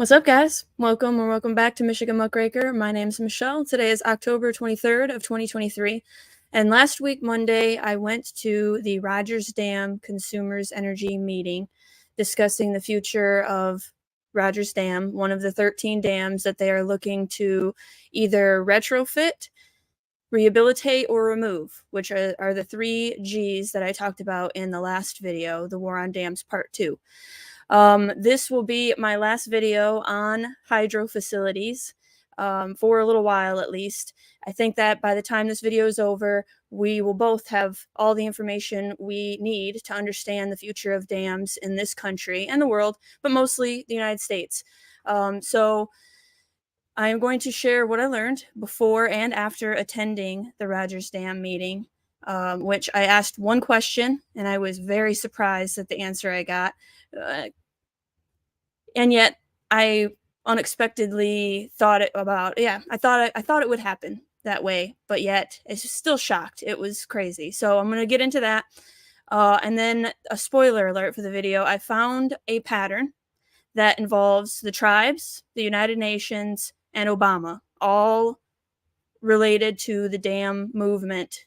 What's up, guys? Welcome back to Michigan Muckraker. My name's Michelle. Today is October 23rd of 2023. And last week, Monday, I went to the Rogers Dam Consumers Energy meeting discussing the future of Rogers Dam, one of the 13 dams that they are looking to either retrofit, rehabilitate, or remove, which are the three G's that I talked about in the last video, the War on Dams Part 2. This will be my last video on hydro facilities for a little while at least. I think that by the time this video is over, we will both have all the information we need to understand the future of dams in this country and the world, but mostly the United States. So I am going to share what I learned before and after attending the Rogers Dam meeting, which I asked one question, and I was very surprised at the answer I got. And yet I unexpectedly thought I thought it would happen that way, but yet it's still shocked. It was crazy. So I'm going to get into that. And then a spoiler alert for the video. I found a pattern that involves the tribes, the United Nations, and Obama, all related to the dam movement,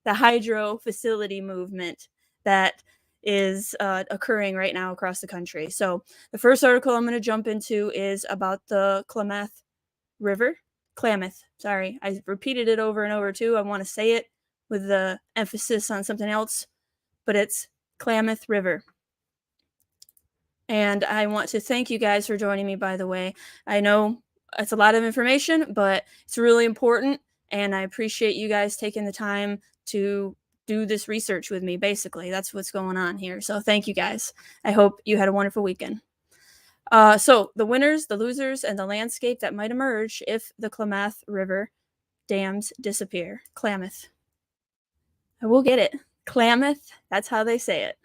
the hydro facility movement that is occurring right now across the country. So the first article I'm going to jump into is about the Klamath River. Klamath, sorry. I repeated it over and over too. I want to say it with the emphasis on something else, but it's Klamath River. And I want to thank you guys for joining me, by the way. I know it's a lot of information, but it's really important, and I appreciate you guys taking the time to do this research with me. Basically, that's what's going on here. So thank you guys. I hope you had a wonderful weekend. So the winners, the losers, and the landscape that might emerge if the Klamath River dams disappear. Klamath. I will get it. Klamath. That's how they say it.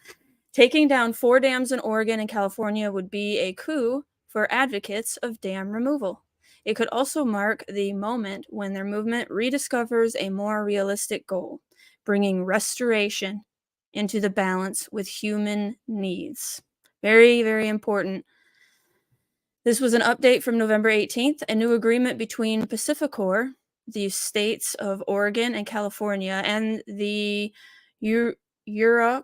Taking down 4 dams in Oregon and California would be a coup for advocates of dam removal. It could also mark the moment when their movement rediscovers a more realistic goal, bringing restoration into the balance with human needs. Very, very important. This was an update from November 18th, a new agreement between Pacificor, the states of Oregon and California, and the Yurok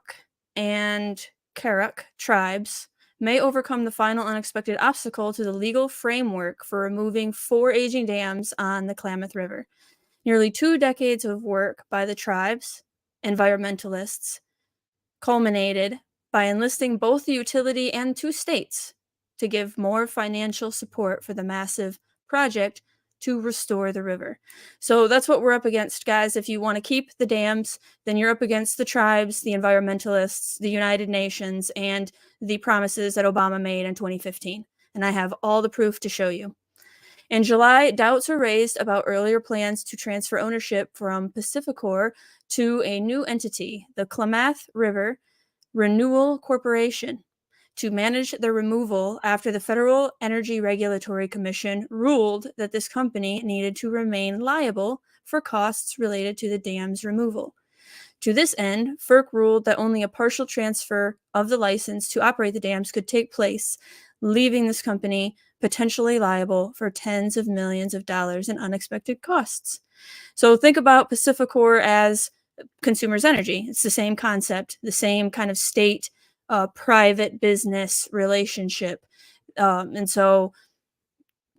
and Karuk tribes may overcome the final unexpected obstacle to the legal framework for removing 4 aging dams on the Klamath River. Nearly 2 decades of work by the tribes, environmentalists, culminated by enlisting both the utility and 2 states to give more financial support for the massive project to restore the river. So that's what we're up against, guys. If you want to keep the dams, then you're up against the tribes, the environmentalists, the United Nations, and the promises that Obama made in 2015. And I have all the proof to show you. In July, doubts were raised about earlier plans to transfer ownership from Pacificor to a new entity, the Klamath River Renewal Corporation, to manage the removal after the Federal Energy Regulatory Commission ruled that this company needed to remain liable for costs related to the dam's removal. To this end, FERC ruled that only a partial transfer of the license to operate the dams could take place, leaving this company potentially liable for tens of millions of dollars in unexpected costs. So think about Pacificor as Consumers Energy. It's the same concept, the same kind of state private business relationship. And so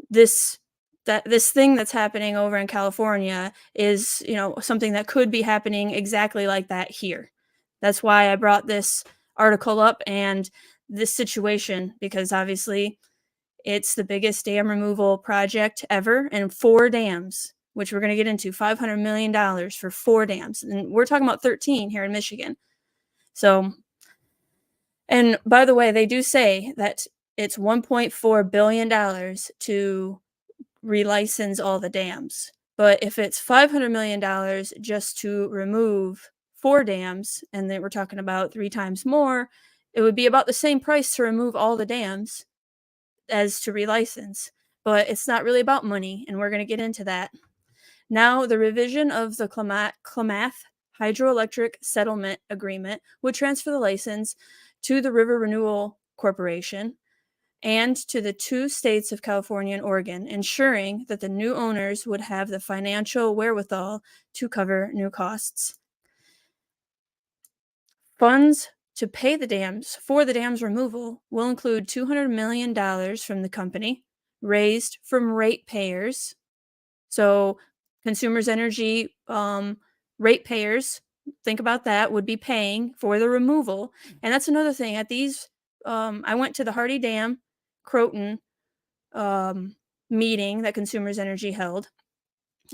this thing that's happening over in California is, something that could be happening exactly like that here. That's why I brought this article up and this situation, because obviously it's the biggest dam removal project ever, and 4 dams, which we're going to get into, $500 million for 4 dams. And we're talking about 13 here in Michigan. So, and by the way, they do say that it's $1.4 billion to relicense all the dams. But if it's $500 million just to remove 4 dams, and then we're talking about 3 times more, it would be about the same price to remove all the dams as to relicense. But it's not really about money, and we're going to get into that. Now, the revision of the Klamath Hydroelectric Settlement Agreement would transfer the license to the River Renewal Corporation, and to the 2 states of California and Oregon, ensuring that the new owners would have the financial wherewithal to cover new costs. Funds to pay the dams for the dams removal will include $200 million from the company, raised from ratepayers. So Consumers Energy ratepayers, think about that, would be paying for the removal. And that's another thing. At these, I went to the Hardy Dam, Croton meeting that Consumers Energy held.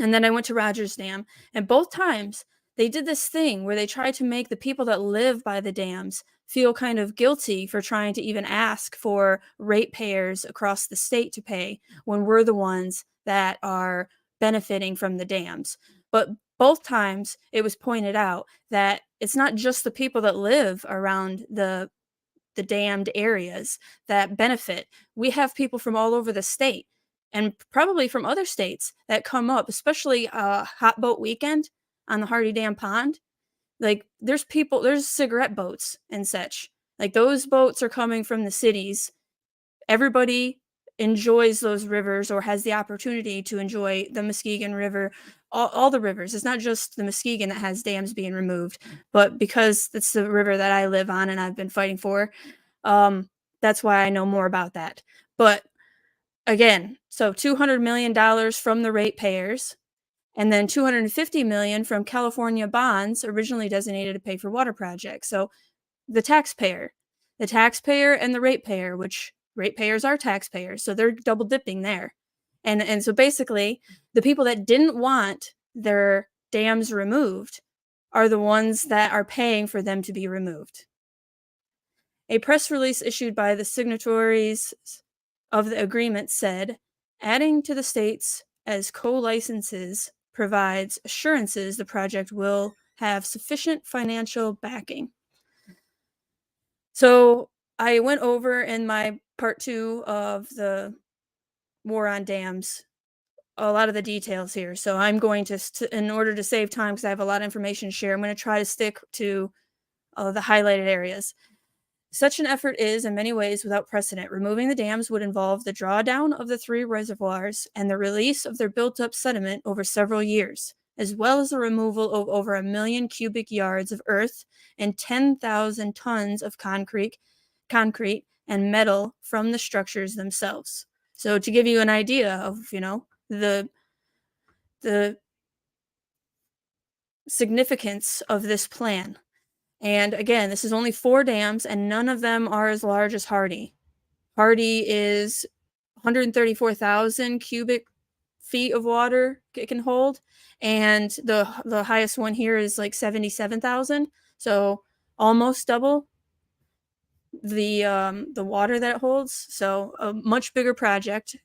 And then I went to Rogers Dam, and both times they did this thing where they tried to make the people that live by the dams feel kind of guilty for trying to even ask for ratepayers across the state to pay when we're the ones that are benefiting from the dams. But both times it was pointed out that it's not just the people that live around the dammed areas that benefit. We have people from all over the state and probably from other states that come up, especially hot boat weekend on the Hardy Dam Pond. Like there's cigarette boats and such. Like those boats are coming from the cities. Everybody enjoys those rivers or has the opportunity to enjoy the Muskegon River, all the rivers. It's not just the Muskegon that has dams being removed, but because it's the river that I live on and I've been fighting for, that's why I know more about that. But again, so $200 million from the ratepayers, and then $250 million from California bonds originally designated to pay for water projects. So the taxpayer and the ratepayer, which ratepayers are taxpayers, so they're double dipping there. And so basically, the people that didn't want their dams removed are the ones that are paying for them to be removed. A press release issued by the signatories of the agreement said, adding to the states as co-licenses provides assurances the project will have sufficient financial backing. So I went over in my part 2 of the War on Dams a lot of the details here. So I'm going to, in order to save time, because I have a lot of information to share, I'm going to try to stick to the highlighted areas. Such an effort is, in many ways, without precedent. Removing the dams would involve the drawdown of the 3 reservoirs and the release of their built-up sediment over several years, as well as the removal of over 1 million cubic yards of earth and 10,000 tons of concrete and metal from the structures themselves. So to give you an idea of, the significance of this plan. And again, this is only 4 dams, and none of them are as large as Hardy. Hardy is 134,000 cubic feet of water it can hold, and the highest one here is like 77,000, so almost double the water that it holds. So a much bigger project.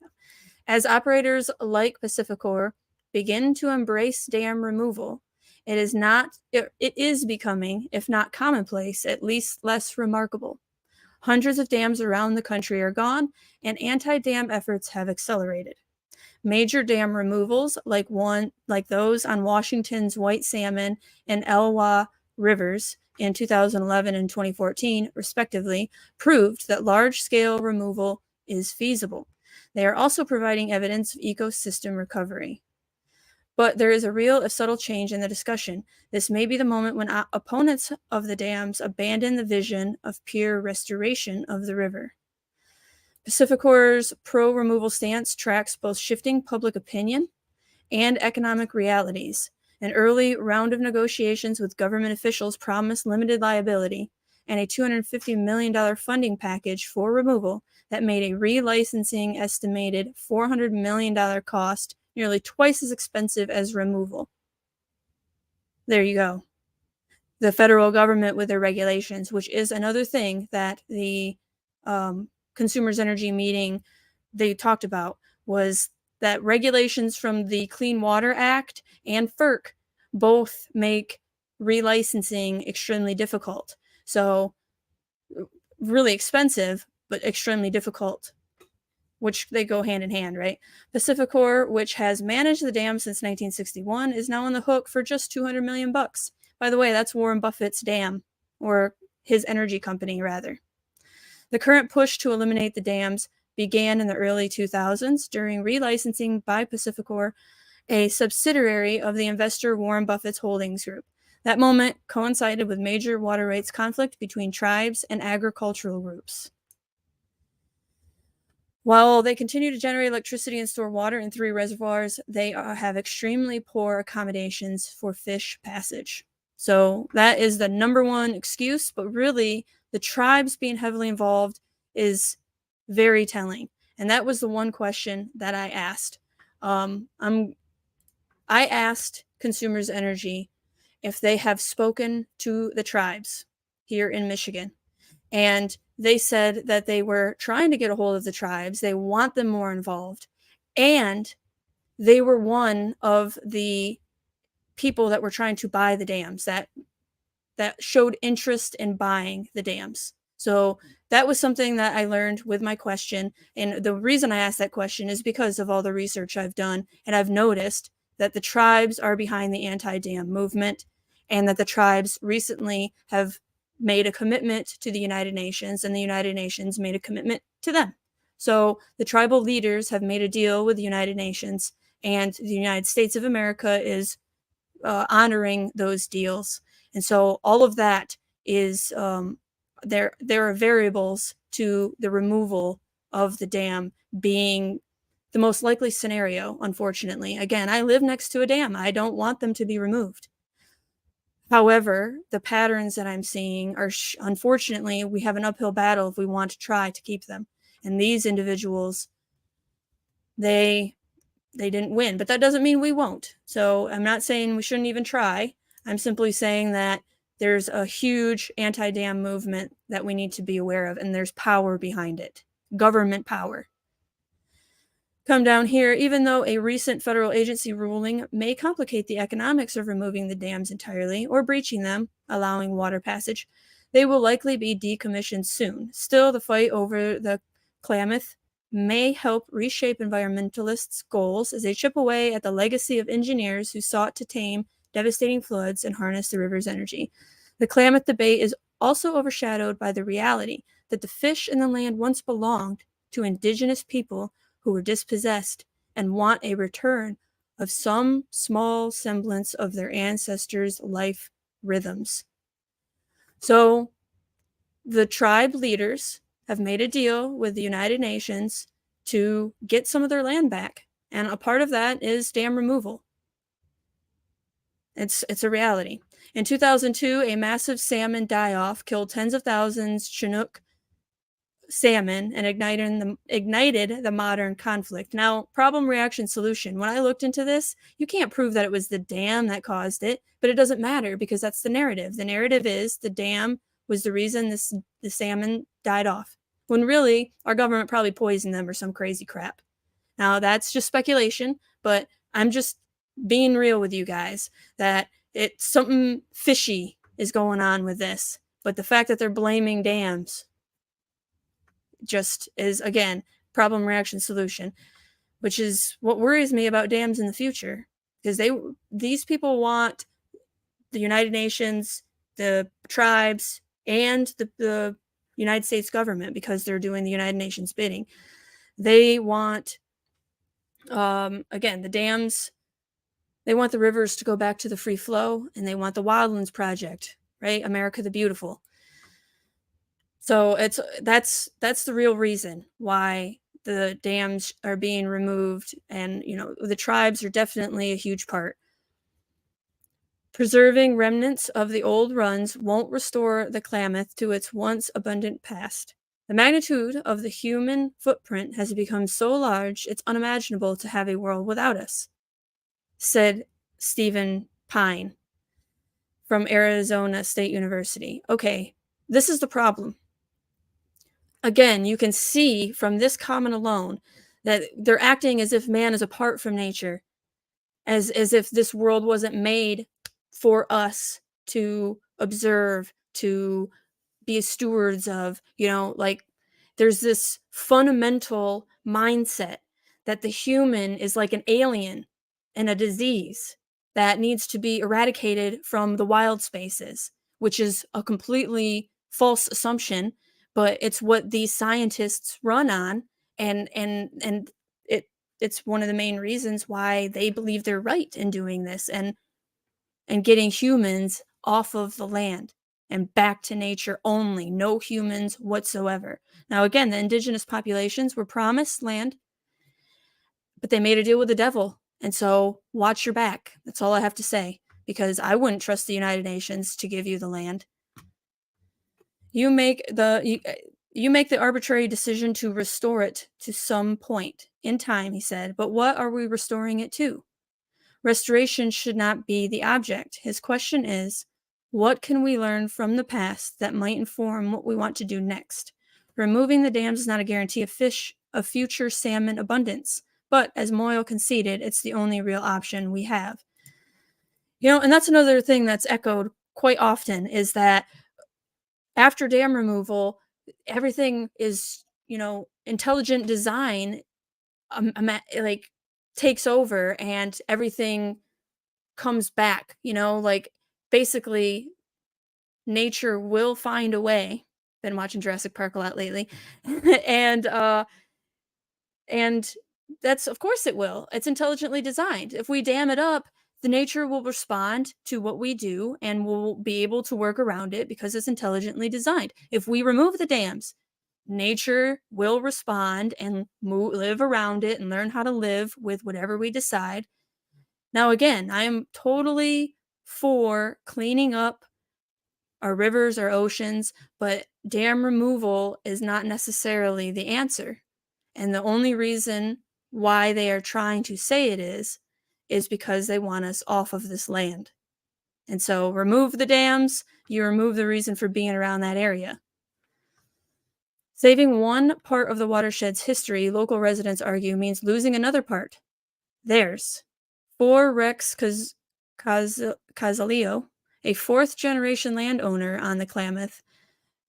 As operators like Pacificor begin to embrace dam removal, it is becoming, if not commonplace, at least less remarkable. Hundreds of dams around the country are gone, and anti-dam efforts have accelerated. Major dam removals, like those on Washington's White Salmon and Elwha rivers in 2011 and 2014, respectively, proved that large-scale removal is feasible. They are also providing evidence of ecosystem recovery. But there is a real, if subtle, change in the discussion. This may be the moment when opponents of the dams abandon the vision of pure restoration of the river. Pacificor's pro-removal stance tracks both shifting public opinion and economic realities. An early round of negotiations with government officials promised limited liability and a $250 million funding package for removal that made a relicensing estimated $400 million cost nearly twice as expensive as removal. There you go. The federal government with their regulations, which is another thing that the Consumers Energy meeting they talked about, was that regulations from the Clean Water Act and FERC both make relicensing extremely difficult. So really expensive, but extremely difficult, which they go hand in hand, right? Pacificor, which has managed the dam since 1961, is now on the hook for just $200 million. By the way, that's Warren Buffett's dam, or his energy company, rather. The current push to eliminate the dams began in the early 2000s during relicensing by Pacificor, a subsidiary of the investor Warren Buffett's holdings group. That moment coincided with major water rights conflict between tribes and agricultural groups. While they continue to generate electricity and store water in 3 reservoirs, they have extremely poor accommodations for fish passage. So that is the number one excuse, but really the tribes being heavily involved is very telling. And that was the one question that I asked. I asked Consumers Energy if they have spoken to the tribes here in Michigan. And they said that they were trying to get a hold of the tribes. They want them more involved. And they were one of the people that were trying to buy the dams, that showed interest in buying the dams. So that was something that I learned with my question. And the reason I asked that question is because of all the research I've done. And I've noticed that the tribes are behind the anti-dam movement, and that the tribes recently have made a commitment to the United Nations, and the United Nations made a commitment to them. So the tribal leaders have made a deal with the United Nations, and the United States of America is honoring those deals. And so all of that is there are variables to the removal of the dam being the most likely scenario, unfortunately. Again, I live next to a dam. I don't want them to be removed. However, the patterns that I'm seeing are, unfortunately, we have an uphill battle if we want to try to keep them. And these individuals, they didn't win, but that doesn't mean we won't. So I'm not saying we shouldn't even try. I'm simply saying that there's a huge anti-dam movement that we need to be aware of, and there's power behind it, government power. Come down here, even though a recent federal agency ruling may complicate the economics of removing the dams entirely or breaching them, allowing water passage, they will likely be decommissioned soon. Still, the fight over the Klamath may help reshape environmentalists' goals as they chip away at the legacy of engineers who sought to tame devastating floods and harness the river's energy. The Klamath debate is also overshadowed by the reality that the fish in the land once belonged to Indigenous people who were dispossessed and want a return of some small semblance of their ancestors' life rhythms. So the tribe leaders have made a deal with the United Nations to get some of their land back, and a part of that is dam removal. It's a reality. In 2002, a massive salmon die-off killed tens of thousands Chinook salmon and ignited the modern conflict. Now, problem, reaction, solution. When I looked into this, you can't prove that it was the dam that caused it, but it doesn't matter because that's the narrative. The narrative is the dam was the reason the salmon died off, when really our government probably poisoned them or some crazy crap. Now, that's just speculation, but I'm just being real with you guys that it's something fishy is going on with this. But the fact that they're blaming dams just is, again, problem, reaction, solution, which is what worries me about dams in the future, because these people want the United Nations, the tribes, and the United States government, because they're doing the United Nations bidding. They want, again, the dams, they want the rivers to go back to the free flow, and they want the Wildlands project, right? America the Beautiful. So that's the real reason why the dams are being removed, and the tribes are definitely a huge part. Preserving remnants of the old runs won't restore the Klamath to its once abundant past. The magnitude of the human footprint has become so large it's unimaginable to have a world without us, said Stephen Pine from Arizona State University. Okay, this is the problem. Again, you can see from this comment alone that they're acting as if man is apart from nature, as if this world wasn't made for us to observe, to be stewards of. Like there's this fundamental mindset that the human is like an alien and a disease that needs to be eradicated from the wild spaces, which is a completely false assumption. But it's what these scientists run on, And it's one of the main reasons why they believe they're right in doing this and getting humans off of the land and back to nature only, no humans whatsoever. Now, again, the indigenous populations were promised land, but they made a deal with the devil. And so watch your back. That's all I have to say, because I wouldn't trust the United Nations to give you the land. You make the arbitrary decision to restore it to some point in time, he said, but what are we restoring it to? Restoration should not be the object. His question is, what can we learn from the past that might inform what we want to do next? Removing the dams is not a guarantee of future salmon abundance, but as Moyle conceded, it's the only real option we have. And that's another thing that's echoed quite often, is that after dam removal, everything is, intelligent design, like, takes over and everything comes back, like, basically nature will find a way. Been watching Jurassic Park a lot lately. and and that's, of course it will. It's intelligently designed. If we dam it up, the nature will respond to what we do and will be able to work around it because it's intelligently designed. If we remove the dams, nature will respond and live around it and learn how to live with whatever we decide. Now, again, I am totally for cleaning up our rivers, our oceans, but dam removal is not necessarily the answer. And the only reason why they are trying to say it is because they want us off of this land. And so remove the dams, you remove the reason for being around that area. Saving one part of the watershed's history, local residents argue, means losing another part, theirs. For Rex Casalio, a fourth-generation landowner on the Klamath,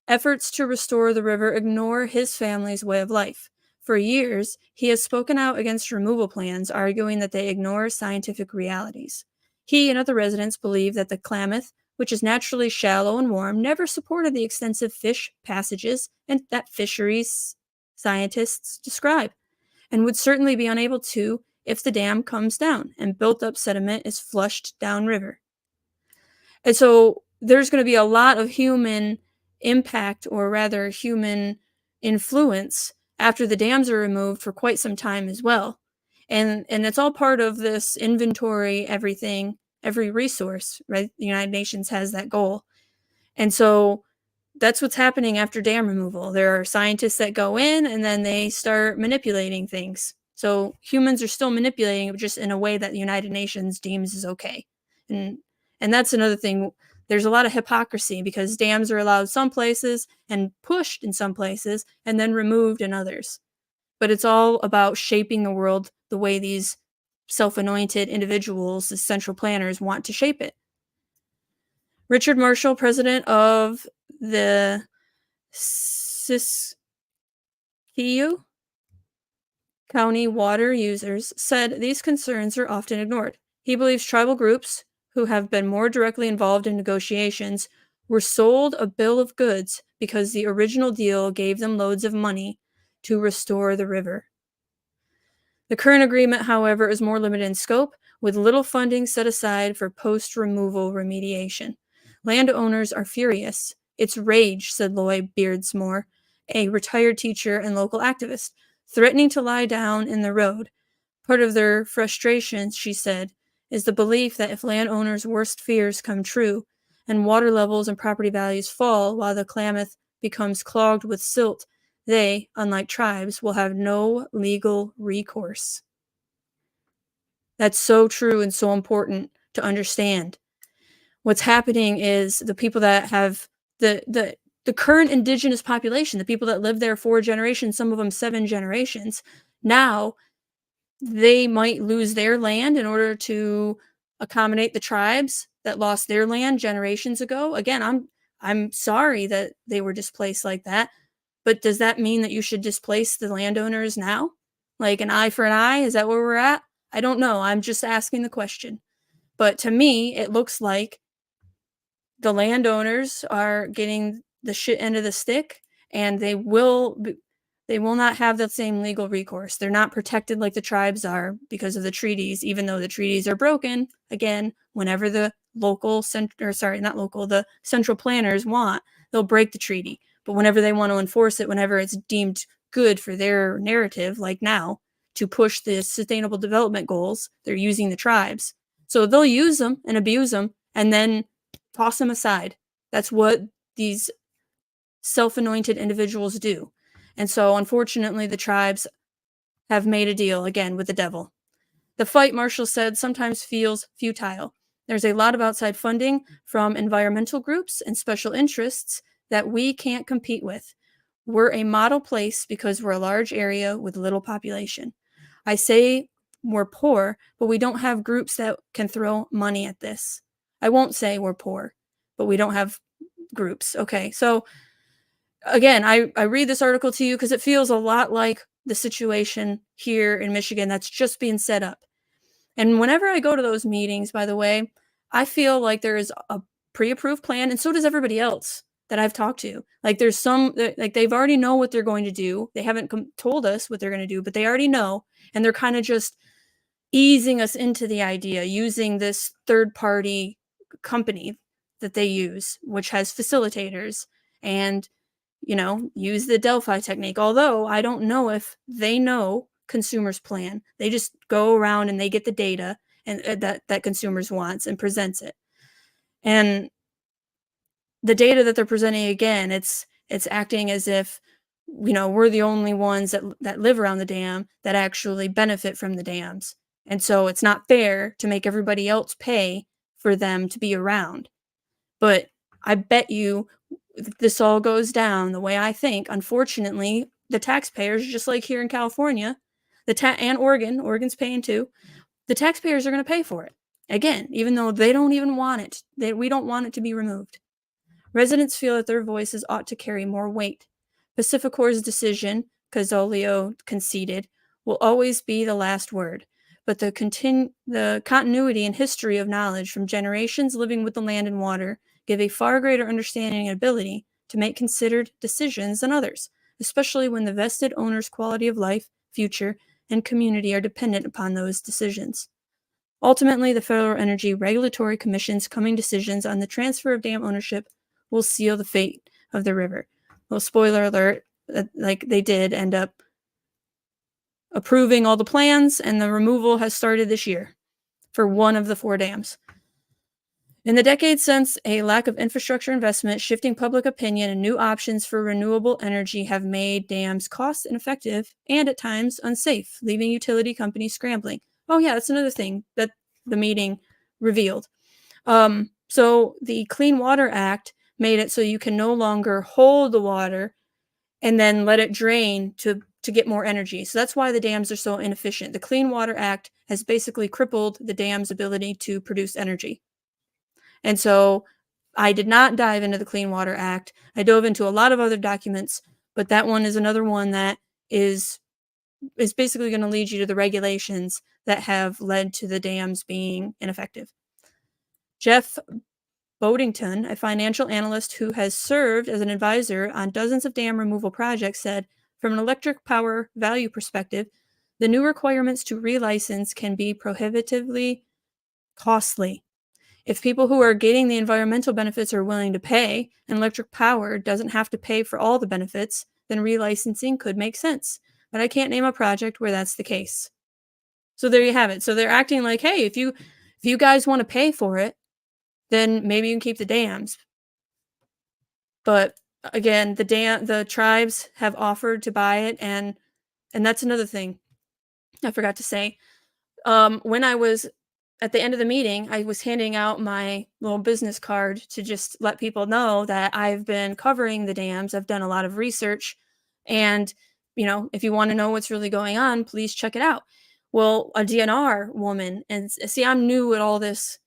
efforts to restore the river ignore his family's way of life. For years, he has spoken out against removal plans, arguing that they ignore scientific realities. He and other residents believe that the Klamath, which is naturally shallow and warm, never supported the extensive fish passages and that fisheries scientists describe, and would certainly be unable to if the dam comes down and built-up sediment is flushed downriver. And so there's going to be a lot of human impact, or rather human influence, after the dams are removed for quite some time as well. And it's all part of this inventory, everything, every resource, right? The United Nations has that goal. And so that's what's happening after dam removal. There are scientists that go in and then they start manipulating things. So humans are still manipulating it, just in a way that the United Nations deems is okay. And that's another thing. There's a lot of hypocrisy because dams are allowed some places and pushed in some places and then removed in others. But it's all about shaping the world the way these self-anointed individuals, the central planners, want to shape it. Richard Marshall, president of the Siskiyou County water users, said these concerns are often ignored. He believes tribal groups, who have been more directly involved in negotiations, were sold a bill of goods because the original deal gave them loads of money to restore the river. The current agreement, however, is more limited in scope, with little funding set aside for post-removal remediation. Landowners are furious. It's rage, said Loy Beardsmore, a retired teacher and local activist, threatening to lie down in the road. Part of their frustration, she said, is the belief that if landowners' worst fears come true, and water levels and property values fall while the Klamath becomes clogged with silt, they, unlike tribes, will have no legal recourse. That's so true and so important to understand. What's happening is the people that have the current indigenous population, the people that lived there 4 generations, some of them 7 generations, now they might lose their land in order to accommodate the tribes that lost their land generations ago. Again, I'm sorry that they were displaced like that, but does that mean that you should displace the landowners now? Like an eye for an eye? Is that where we're at? I don't know. I'm just asking the question. But to me, it looks like the landowners are getting the shit end of the stick, and they will They will not have that same legal recourse. They're not protected like the tribes are because of the treaties, even though the treaties are broken. Again, whenever the the central planners want, they'll break the treaty. But whenever they want to enforce it, whenever it's deemed good for their narrative, like now, to push the sustainable development goals, they're using the tribes. So they'll use them and abuse them and then toss them aside. That's what these self-anointed individuals do. And so, unfortunately, the tribes have made a deal again with the devil. The fight, Marshall said, sometimes feels futile. There's a lot of outside funding from environmental groups and special interests that we can't compete with. We're a model place because we're a large area with little population. I say we're poor, but we don't have groups that can throw money at this. I won't say we're poor, but we don't have groups. Okay, so again, I read this article to you because it feels a lot like the situation here in Michigan that's just being set up. And whenever I go to those meetings, by the way, I feel like there is a pre-approved plan, and so does everybody else that I've talked to. Like there's some like they've already know what they're going to do. They haven't told us what they're going to do, but they already know, and they're kind of just easing us into the idea using this third-party company that they use, which has facilitators and use the Delphi technique. Although I don't know if they know consumers' plan. They just go around and they get the data and that consumers wants and presents it. And the data that they're presenting, again, it's acting as if we're the only ones that live around the dam that actually benefit from the dams. And so it's not fair to make everybody else pay for them to be around. But I bet you this all goes down the way I think, unfortunately, the taxpayers, just like here in California, and Oregon's paying too, the taxpayers are going to pay for it. Again, even though they don't even want it, we don't want it to be removed. Residents feel that their voices ought to carry more weight. Pacificor's decision, Cazzolio conceded, will always be the last word, but the continuity and history of knowledge from generations living with the land and water give a far greater understanding and ability to make considered decisions than others, especially when the vested owner's quality of life, future, and community are dependent upon those decisions. Ultimately, the Federal Energy Regulatory Commission's coming decisions on the transfer of dam ownership will seal the fate of the river. Well, spoiler alert, like they did end up approving all the plans, and the removal has started this year for one of the 4 dams. In the decades since, a lack of infrastructure investment, shifting public opinion, and new options for renewable energy have made dams cost ineffective and at times unsafe, leaving utility companies scrambling. Oh yeah, that's another thing that the meeting revealed. So the Clean Water Act made it so you can no longer hold the water and then let it drain to get more energy. So that's why the dams are so inefficient. The Clean Water Act has basically crippled the dam's ability to produce energy. And so I did not dive into the Clean Water Act. I dove into a lot of other documents, but that one is another one that is basically going to lead you to the regulations that have led to the dams being ineffective. Jeff Bodington, a financial analyst who has served as an advisor on dozens of dam removal projects, said, from an electric power value perspective, the new requirements to relicense can be prohibitively costly. If people who are getting the environmental benefits are willing to pay, and electric power doesn't have to pay for all the benefits, then relicensing could make sense. But I can't name a project where that's the case. So there you have it. So they're acting like, hey, if you guys want to pay for it, then maybe you can keep the dams. But again, the tribes have offered to buy it, and that's another thing I forgot to say. When I was at the end of the meeting, I was handing out my little business card to just let people know that I've been covering the dams. I've done a lot of research, and if you want to know what's really going on, please check it out. Well, a DNR woman, and see, I'm new at all this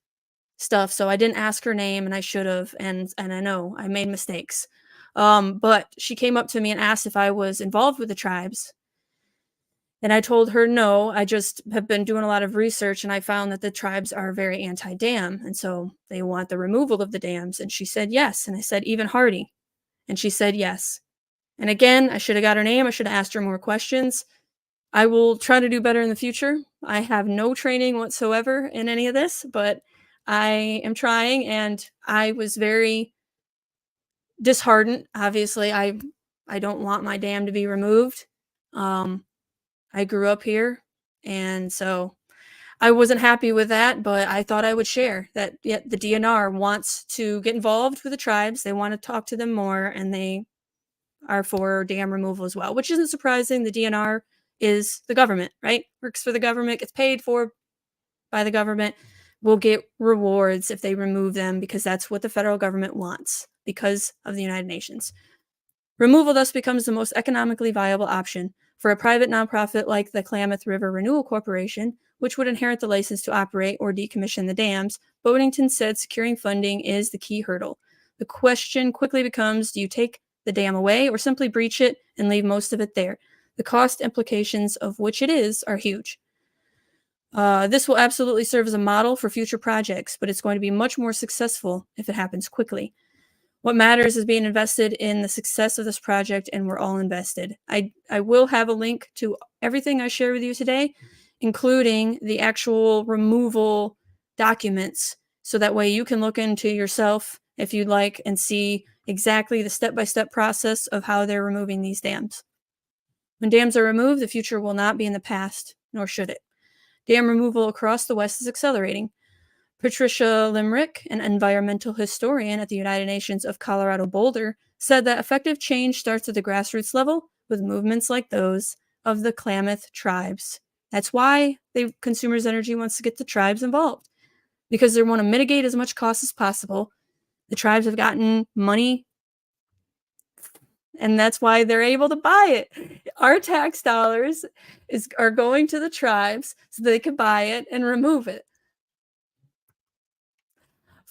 stuff, so I didn't ask her name, and I should have, and I know I made mistakes. But she came up to me and asked if I was involved with the tribes. And I told her, no, I just have been doing a lot of research, and I found that the tribes are very anti-dam, and so they want the removal of the dams. And she said, yes. And I said, even Hardy. And she said, yes. And again, I should have got her name. I should have asked her more questions. I will try to do better in the future. I have no training whatsoever in any of this, but I am trying, and I was very disheartened. Obviously, I don't want my dam to be removed. Um, I grew up here, and so I wasn't happy with that, but I thought I would share that yet the DNR wants to get involved with the tribes. They want to talk to them more, and they are for dam removal as well, which isn't surprising. The DNR is the government, right? Works for the government, gets paid for by the government, will get rewards if they remove them because that's what the federal government wants because of the United Nations. Removal thus becomes the most economically viable option for a private nonprofit like the Klamath River Renewal Corporation, which would inherit the license to operate or decommission the dams. Boatington said securing funding is the key hurdle. The question quickly becomes, do you take the dam away or simply breach it and leave most of it there? The cost implications of which it is are huge. This will absolutely serve as a model for future projects, but it's going to be much more successful if it happens quickly. What matters is being invested in the success of this project, and we're all invested. I will have a link to everything I share with you today, including the actual removal documents, so that way you can look into yourself if you'd like and see exactly the step-by-step process of how they're removing these dams. When dams are removed, the future will not be in the past, nor should it. Dam removal across the West is accelerating. Patricia Limerick, an environmental historian at the United Nations of Colorado Boulder, said that effective change starts at the grassroots level with movements like those of the Klamath tribes. That's why Consumers Energy wants to get the tribes involved, because they want to mitigate as much cost as possible. The tribes have gotten money, and that's why they're able to buy it. Our tax dollars are going to the tribes so they can buy it and remove it.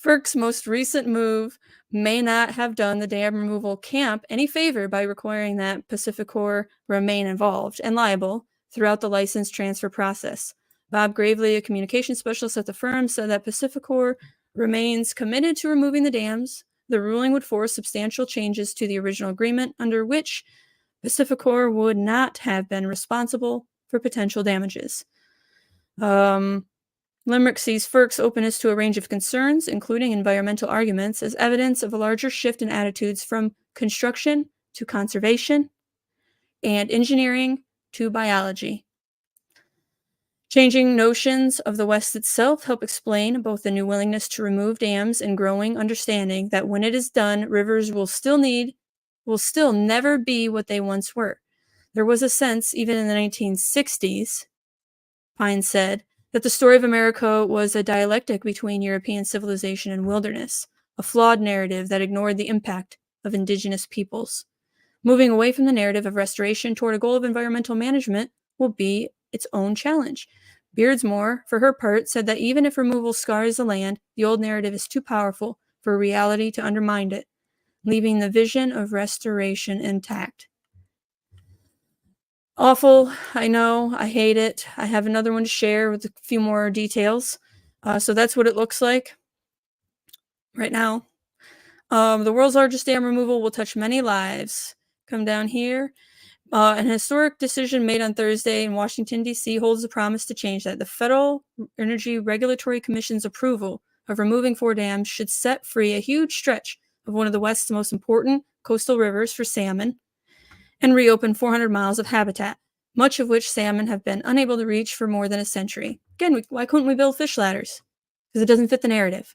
FERC's most recent move may not have done the dam removal camp any favor by requiring that Pacificor remain involved and liable throughout the license transfer process. Bob Gravely, a communication specialist at the firm, said that Pacificor remains committed to removing the dams. The ruling would force substantial changes to the original agreement, under which Pacificor would not have been responsible for potential damages. Limerick sees FERC's openness to a range of concerns, including environmental arguments, as evidence of a larger shift in attitudes from construction to conservation and engineering to biology. Changing notions of the West itself help explain both the new willingness to remove dams and growing understanding that when it is done, rivers will still never be what they once were. There was a sense, even in the 1960s, Pine said, that the story of America was a dialectic between European civilization and wilderness, a flawed narrative that ignored the impact of Indigenous peoples. Moving away from the narrative of restoration toward a goal of environmental management will be its own challenge. Beardsmore, for her part, said that even if removal scars the land, the old narrative is too powerful for reality to undermine it, leaving the vision of restoration intact. Awful, I know, I hate it. I have another one to share with a few more details. So that's what it looks like right now. The world's largest dam removal will touch many lives. Come down here. An historic decision made on Thursday in Washington, D.C. holds the promise to change that. The Federal Energy Regulatory Commission's approval of removing 4 dams should set free a huge stretch of one of the West's most important coastal rivers for salmon and reopen 400 miles of habitat, much of which salmon have been unable to reach for more than a century. Again, why couldn't we build fish ladders? Because it doesn't fit the narrative.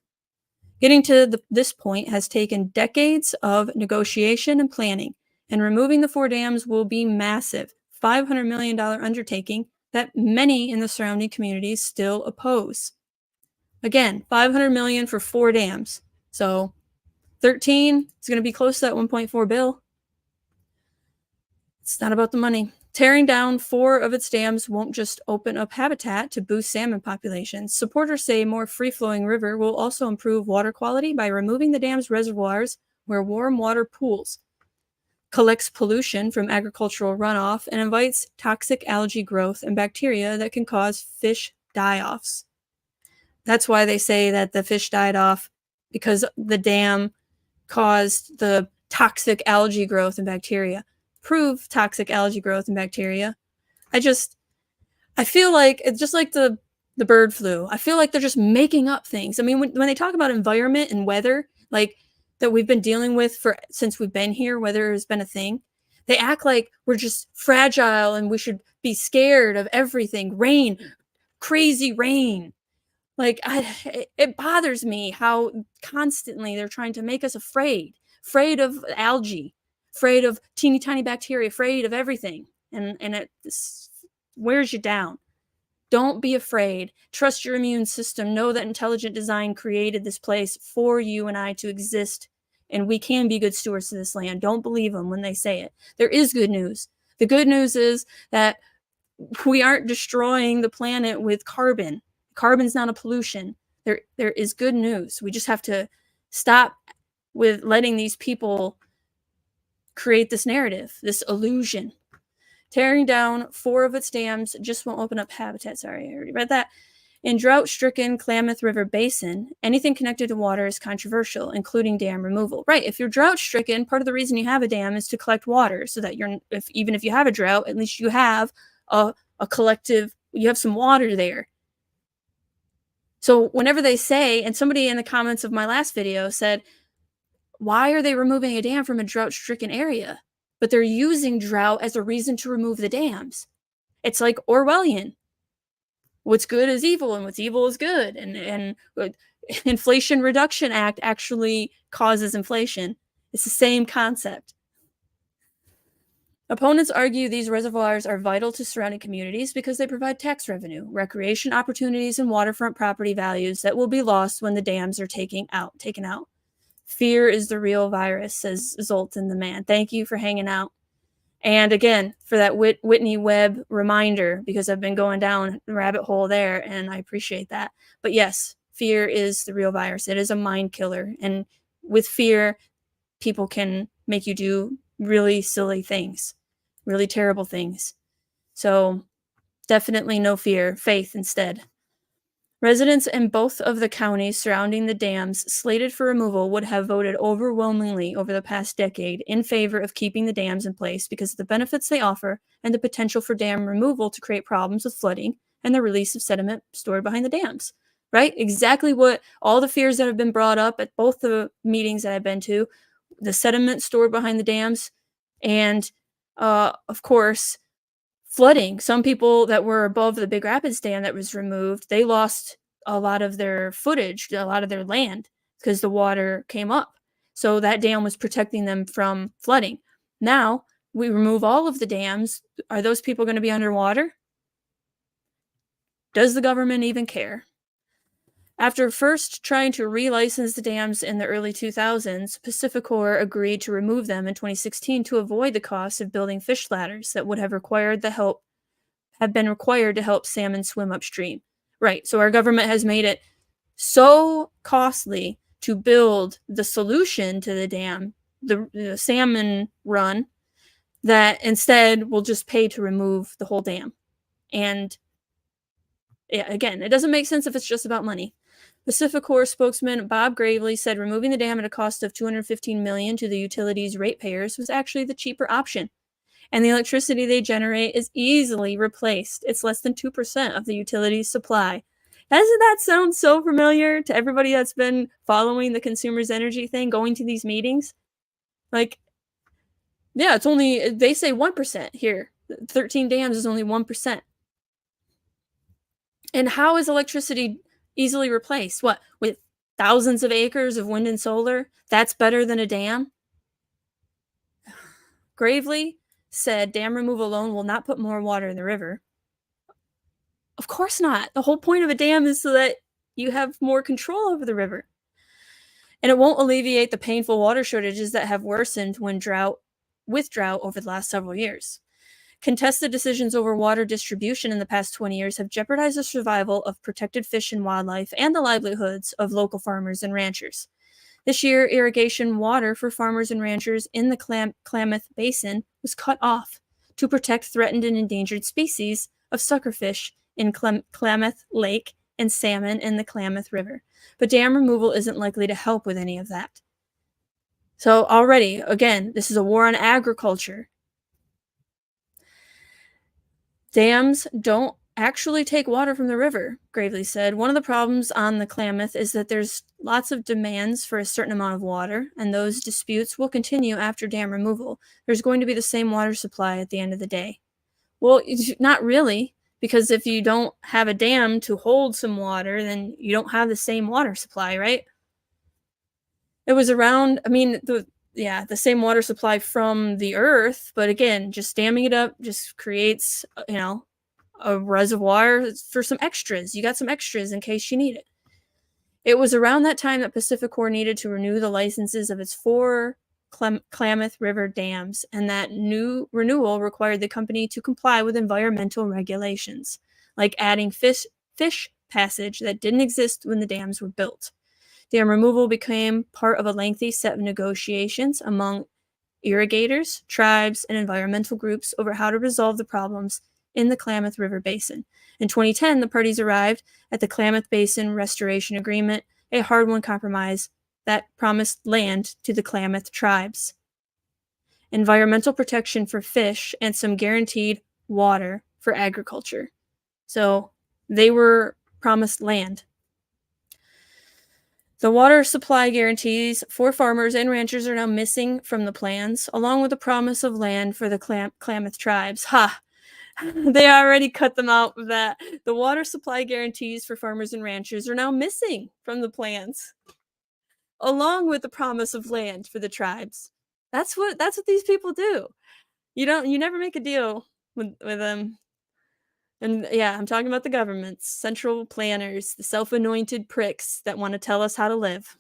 Getting to this point has taken decades of negotiation and planning, and removing the 4 dams will be massive, $500 million undertaking that many in the surrounding communities still oppose. Again, $500 million for 4 dams. So 13 is going to be close to that 1.4 bill. It's not about the money. Tearing down 4 of its dams won't just open up habitat to boost salmon populations. Supporters say a more free-flowing river will also improve water quality by removing the dam's reservoirs where warm water pools, collects pollution from agricultural runoff, and invites toxic algae growth and bacteria that can cause fish die-offs. That's why they say that the fish died off, because the dam caused the toxic algae growth and bacteria. improve toxic algae growth and bacteria. I feel like it's just like the bird flu. I feel like they're just making up things. I mean, when they talk about environment and weather, like that we've been dealing with since we've been here, weather has been a thing. They act like we're just fragile and we should be scared of everything. Rain, crazy rain. Like it bothers me how constantly they're trying to make us afraid of algae, afraid of teeny tiny bacteria, afraid of everything. And it wears you down. Don't be afraid. Trust your immune system. Know that intelligent design created this place for you and I to exist, and we can be good stewards of this land. Don't believe them when they say it. There is good news. The good news is that we aren't destroying the planet with carbon. Carbon's not a pollution. There is good news. We just have to stop with letting these people create this narrative, this illusion. Tearing down 4 of its dams just won't open up habitat. Sorry, I already read that. In drought-stricken Klamath River Basin, anything connected to water is controversial, including dam removal. Right, if you're drought-stricken, part of the reason you have a dam is to collect water, so that even if you have a drought, at least you have a collective, you have some water there. So whenever they say, and somebody in the comments of my last video said, why are they removing a dam from a drought-stricken area? But they're using drought as a reason to remove the dams. It's like Orwellian. What's good is evil, and what's evil is good. And Inflation Reduction Act actually causes inflation. It's the same concept. Opponents argue these reservoirs are vital to surrounding communities because they provide tax revenue, recreation opportunities, and waterfront property values that will be lost when the dams are taken out. Fear is the real virus, says Zoltan the Man. Thank you for hanging out. And again, for that Whitney Webb reminder, because I've been going down the rabbit hole there, and I appreciate that. But yes, fear is the real virus. It is a mind killer. And with fear, people can make you do really silly things, really terrible things. So definitely no fear, faith instead. Residents in both of the counties surrounding the dams slated for removal would have voted overwhelmingly over the past decade in favor of keeping the dams in place because of the benefits they offer and the potential for dam removal to create problems with flooding and the release of sediment stored behind the dams. Right? Exactly what all the fears that have been brought up at both the meetings that I've been to, the sediment stored behind the dams, and of course, flooding. Some people that were above the Big Rapids Dam that was removed, they lost a lot of their footage, a lot of their land, because the water came up. So that dam was protecting them from flooding. Now, we remove all of the dams. Are those people going to be underwater? Does the government even care? After first trying to relicense the dams in the early 2000s, Pacificor agreed to remove them in 2016 to avoid the cost of building fish ladders that would have been required to help salmon swim upstream. Right, so our government has made it so costly to build the solution to the dam, the salmon run, that instead we'll just pay to remove the whole dam. And yeah, again, it doesn't make sense if it's just about money. Pacificor spokesman Bob Gravely said removing the dam at a cost of $215 million to the utility's ratepayers was actually the cheaper option, and the electricity they generate is easily replaced. It's less than 2% of the utility's supply. Doesn't that sound so familiar to everybody that's been following the Consumers Energy thing, going to these meetings? Like, yeah, it's only, they say 1% here. 13 dams is only 1%. And how is electricity easily replaced? What, with thousands of acres of wind and solar? That's better than a dam? Gravely said dam removal alone will not put more water in the river. Of course not. The whole point of a dam is so that you have more control over the river. And it won't alleviate the painful water shortages that have worsened with drought over the last several years. Contested decisions over water distribution in the past 20 years have jeopardized the survival of protected fish and wildlife and the livelihoods of local farmers and ranchers. This year, irrigation water for farmers and ranchers in the Klamath Basin was cut off to protect threatened and endangered species of suckerfish in Klamath Lake and salmon in the Klamath River. But dam removal isn't likely to help with any of that. So already, again, this is a war on agriculture. Dams don't actually take water from the river, Gravely said. One of the problems on the Klamath is that there's lots of demands for a certain amount of water, and those disputes will continue after dam removal. There's going to be the same water supply at the end of the day. Well, not really, because if you don't have a dam to hold some water, then you don't have the same water supply, right? It was around, the same water supply from the earth, but again, just damming it up just creates, a reservoir for some extras. You got some extras in case you need it. It was around that time that PacifiCorp needed to renew the licenses of its 4 Klamath River dams, and that new renewal required the company to comply with environmental regulations, like adding fish passage that didn't exist when the dams were built. Dam removal became part of a lengthy set of negotiations among irrigators, tribes, and environmental groups over how to resolve the problems in the Klamath River Basin. In 2010, the parties arrived at the Klamath Basin Restoration Agreement, a hard-won compromise that promised land to the Klamath tribes, environmental protection for fish, and some guaranteed water for agriculture. So they were promised land. The water supply guarantees for farmers and ranchers are now missing from the plans, along with the promise of land for the Klamath tribes. Ha! They already cut them out of that. The water supply guarantees for farmers and ranchers are now missing from the plans, along with the promise of land for the tribes. That's what these people do. You never make a deal with them. And yeah, I'm talking about the governments, central planners, the self-anointed pricks that want to tell us how to live.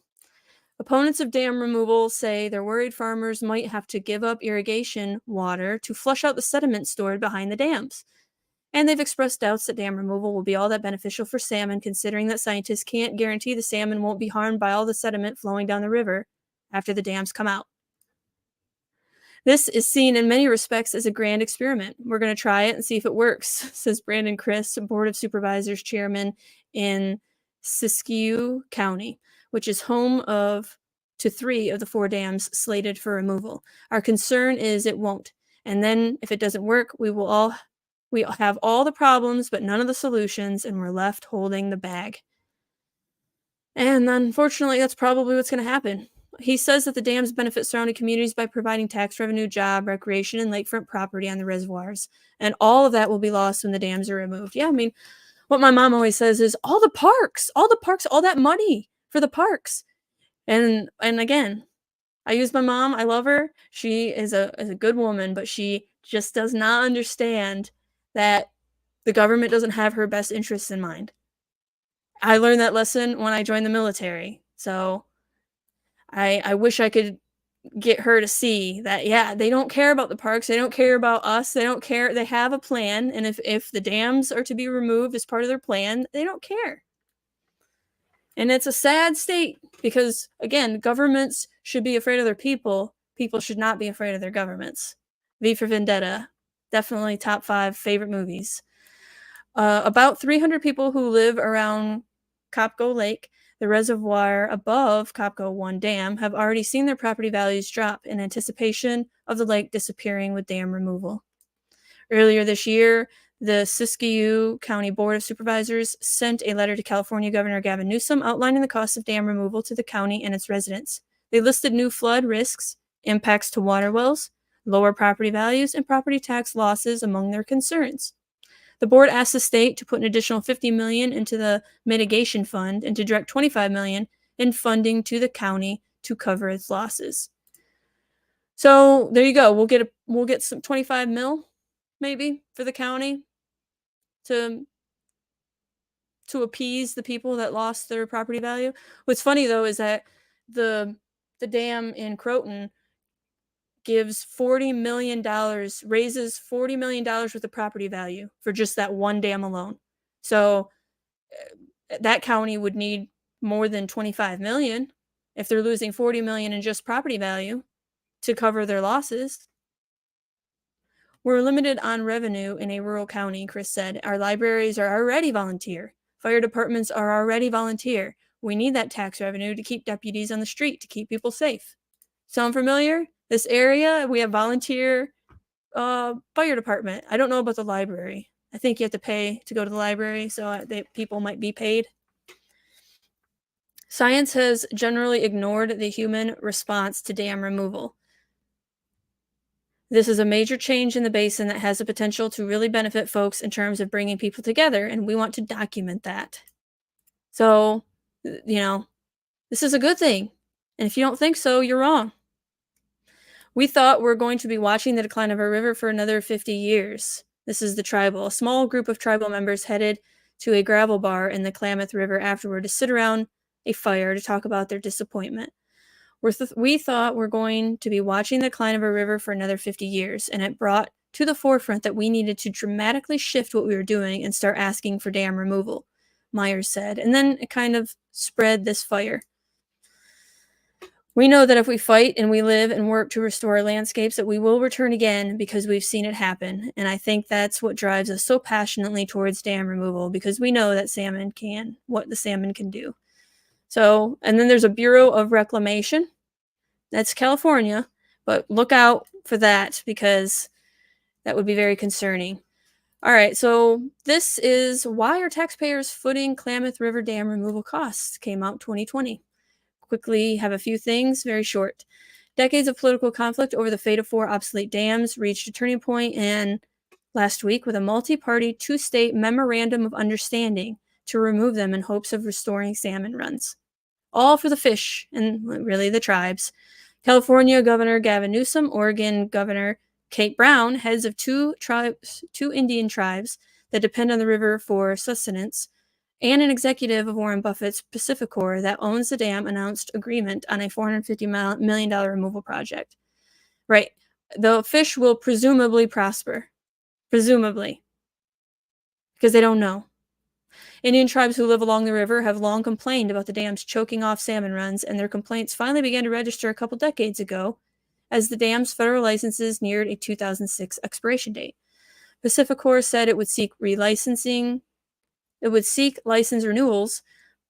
Opponents of dam removal say they're worried farmers might have to give up irrigation water to flush out the sediment stored behind the dams. And they've expressed doubts that dam removal will be all that beneficial for salmon, considering that scientists can't guarantee the salmon won't be harmed by all the sediment flowing down the river after the dams come out. This is seen in many respects as a grand experiment. We're going to try it and see if it works, says Brandon Chris, Board of Supervisors chairman in Siskiyou County, which is home to 3 of the 4 dams slated for removal. Our concern is it won't. And then if it doesn't work, we have all the problems, but none of the solutions, and we're left holding the bag. And unfortunately, that's probably what's going to happen. He says that the dams benefit surrounding communities by providing tax revenue, job, recreation, and lakefront property on the reservoirs. And all of that will be lost when the dams are removed. Yeah, what my mom always says is all the parks, all that money for the parks. And again, I use my mom. I love her. She is a good woman, but she just does not understand that the government doesn't have her best interests in mind. I learned that lesson when I joined the military. So I wish I could get her to see that, yeah, they don't care about the parks. They don't care about us. They don't care. They have a plan. And if the dams are to be removed as part of their plan, they don't care. And it's a sad state because, again, governments should be afraid of their people. People should not be afraid of their governments. V for Vendetta, definitely top 5 favorite movies. About 300 people who live around Copco Lake, the reservoir above Copco 1 Dam, have already seen their property values drop in anticipation of the lake disappearing with dam removal. Earlier this year, the Siskiyou County Board of Supervisors sent a letter to California Governor Gavin Newsom outlining the cost of dam removal to the county and its residents. They listed new flood risks, impacts to water wells, lower property values, and property tax losses among their concerns. The board asked the state to put an additional $50 million into the mitigation fund and to direct $25 million in funding to the county to cover its losses. So there you go. We'll get some 25 mil, maybe, for the county to appease the people that lost their property value. What's funny though is that the dam in Croton gives $40 million, raises $40 million worth of property value for just that one dam alone. So that county would need more than 25 million if they're losing 40 million in just property value to cover their losses. We're limited on revenue in a rural county, Chris said. Our libraries are already volunteer. Fire departments are already volunteer. We need that tax revenue to keep deputies on the street, to keep people safe. Sound familiar? This area, we have volunteer fire department. I don't know about the library. I think you have to pay to go to the library, so people might be paid. Science has generally ignored the human response to dam removal. This is a major change in the basin that has the potential to really benefit folks in terms of bringing people together, and we want to document that. So, this is a good thing. And if you don't think so, you're wrong. We thought we're going to be watching the decline of our river for another 50 years. This is the tribal. A small group of tribal members headed to a gravel bar in the Klamath River afterward to sit around a fire to talk about their disappointment. We thought we're going to be watching the decline of our river for another 50 years, and it brought to the forefront that we needed to dramatically shift what we were doing and start asking for dam removal, Myers said, and then it kind of spread this fire. We know that if we fight and we live and work to restore our landscapes, that we will return again because we've seen it happen. And I think that's what drives us so passionately towards dam removal, because we know that what the salmon can do. So, and then there's a Bureau of Reclamation. That's California, but look out for that because that would be very concerning. All right, so this is Why Are Taxpayers Footing Klamath River Dam Removal Costs? Came out 2020. Quickly have a few things, very short. Decades of political conflict over the fate of 4 obsolete dams reached a turning point last week with a multi-party 2-state memorandum of understanding to remove them in hopes of restoring salmon runs. All for the fish and really the tribes. California Governor Gavin Newsom, Oregon Governor Kate Brown, heads of 2 Indian tribes that depend on the river for sustenance, and an executive of Warren Buffett's Pacificor that owns the dam announced agreement on a $450 million removal project. Right. The fish will presumably prosper. Presumably. Because they don't know. Indian tribes who live along the river have long complained about the dams choking off salmon runs, and their complaints finally began to register a couple decades ago as the dam's federal licenses neared a 2006 expiration date. Pacificor said it would seek license renewals,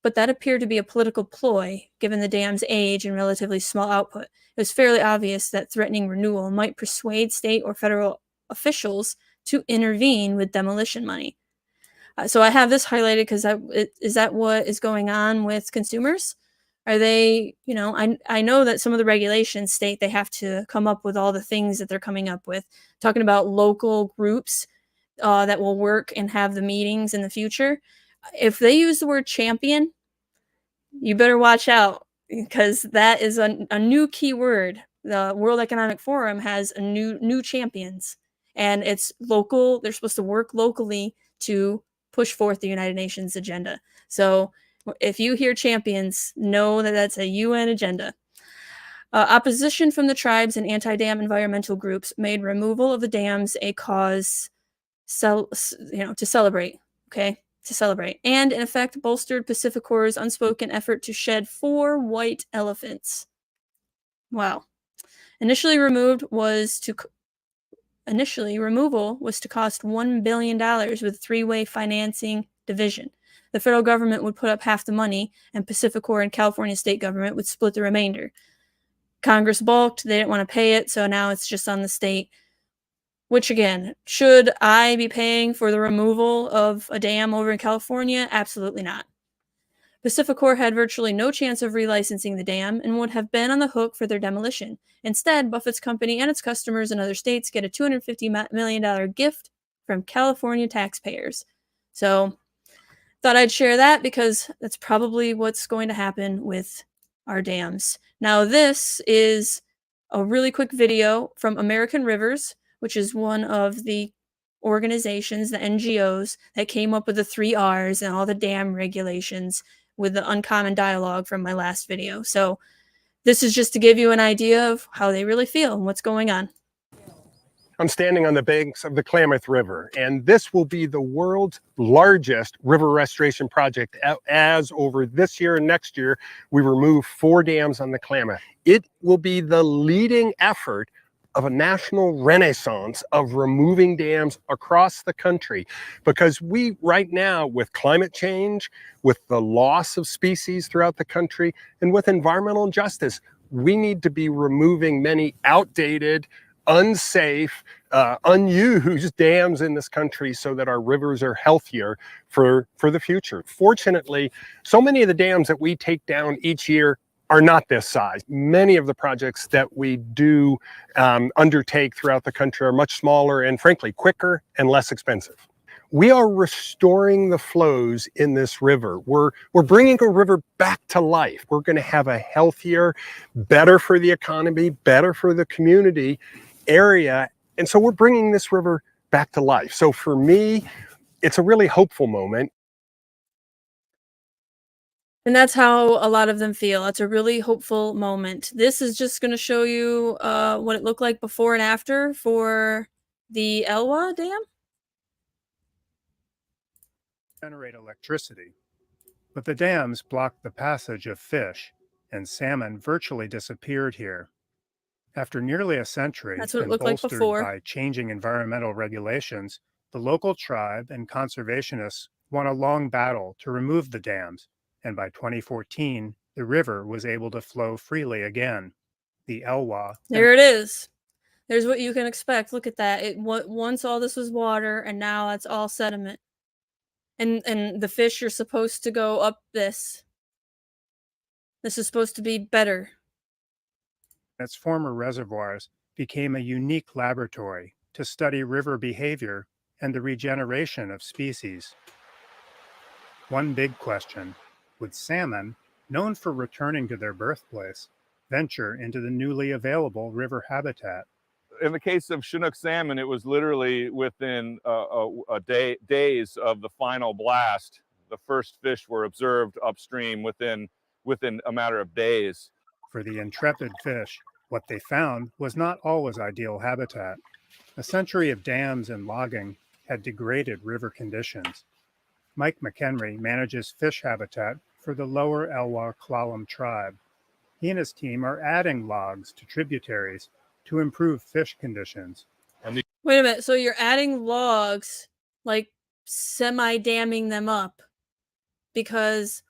but that appeared to be a political ploy, given the dam's age and relatively small output. It was fairly obvious that threatening renewal might persuade state or federal officials to intervene with demolition money. So I have this highlighted because is that what is going on with consumers? Are they, I know that some of the regulations state they have to come up with all the things that they're coming up with, talking about local groups that will work and have the meetings in the future. If they use the word champion, you better watch out, because that is a new key word. The World Economic Forum has a new champions, and it's local. They're supposed to work locally to push forth the United Nations agenda. So if you hear champions, know that that's a UN agenda. Opposition from the tribes and anti-dam environmental groups made removal of the dams a cause to celebrate, and in effect bolstered Pacificor's unspoken effort to shed 4 white elephants. Wow. Removal was to cost $1 billion with 3-way financing division. The federal government would put up half the money, and Pacificor and California state government would split the remainder. Congress balked, they didn't want to pay it, so now it's just on the state. Which, again, should I be paying for the removal of a dam over in California? Absolutely not. Pacificor had virtually no chance of relicensing the dam and would have been on the hook for their demolition. Instead, Buffett's company and its customers in other states get a $250 million gift from California taxpayers. So, thought I'd share that because that's probably what's going to happen with our dams. Now, this is a really quick video from American Rivers, which is one of the organizations, the NGOs, that came up with the 3 R's and all the dam regulations with the uncommon dialogue from my last video. So this is just to give you an idea of how they really feel and what's going on. I'm standing on the banks of the Klamath River, and this will be the world's largest river restoration project, as over this year and next year, we remove 4 dams on the Klamath. It will be the leading effort of a national renaissance of removing dams across the country, because we right now, with climate change, with the loss of species throughout the country, and with environmental injustice, we need to be removing many outdated, unsafe, unused dams in this country so that our rivers are healthier for the future. Fortunately, so many of the dams that we take down each year are not this size. Many of the projects that we do undertake throughout the country are much smaller and frankly quicker and less expensive. We are restoring the flows in this river. We're bringing a river back to life. We're going to have a healthier, better for the economy, better for the community area. And so we're bringing this river back to life. So for me, it's a really hopeful moment. And that's how a lot of them feel. It's a really hopeful moment. This is just going to show you what it looked like before and after for the Elwha Dam. Generate electricity, but the dams blocked the passage of fish, and salmon virtually disappeared here. After nearly a century, That's what it and looked like bolstered before. by changing environmental regulations, the local tribe and conservationists won a long battle to remove the dams, and by 2014, the river was able to flow freely again. The Elwha. There it is. There's what you can expect. Look at that. Once all this was water, and now it's all sediment. And the fish are supposed to go up this. This is supposed to be better. Its former reservoirs became a unique laboratory to study river behavior and the regeneration of species. One big question: would salmon, known for returning to their birthplace, venture into the newly available river habitat? In the case of Chinook salmon, it was literally within days of the final blast. The first fish were observed upstream within a matter of days. For the intrepid fish, what they found was not always ideal habitat. A century of dams and logging had degraded river conditions. Mike McHenry manages fish habitat for the lower Elwha Klallam tribe. He and his team are adding logs to tributaries to improve fish conditions. Wait a minute. So you're adding logs, like semi-damming them up because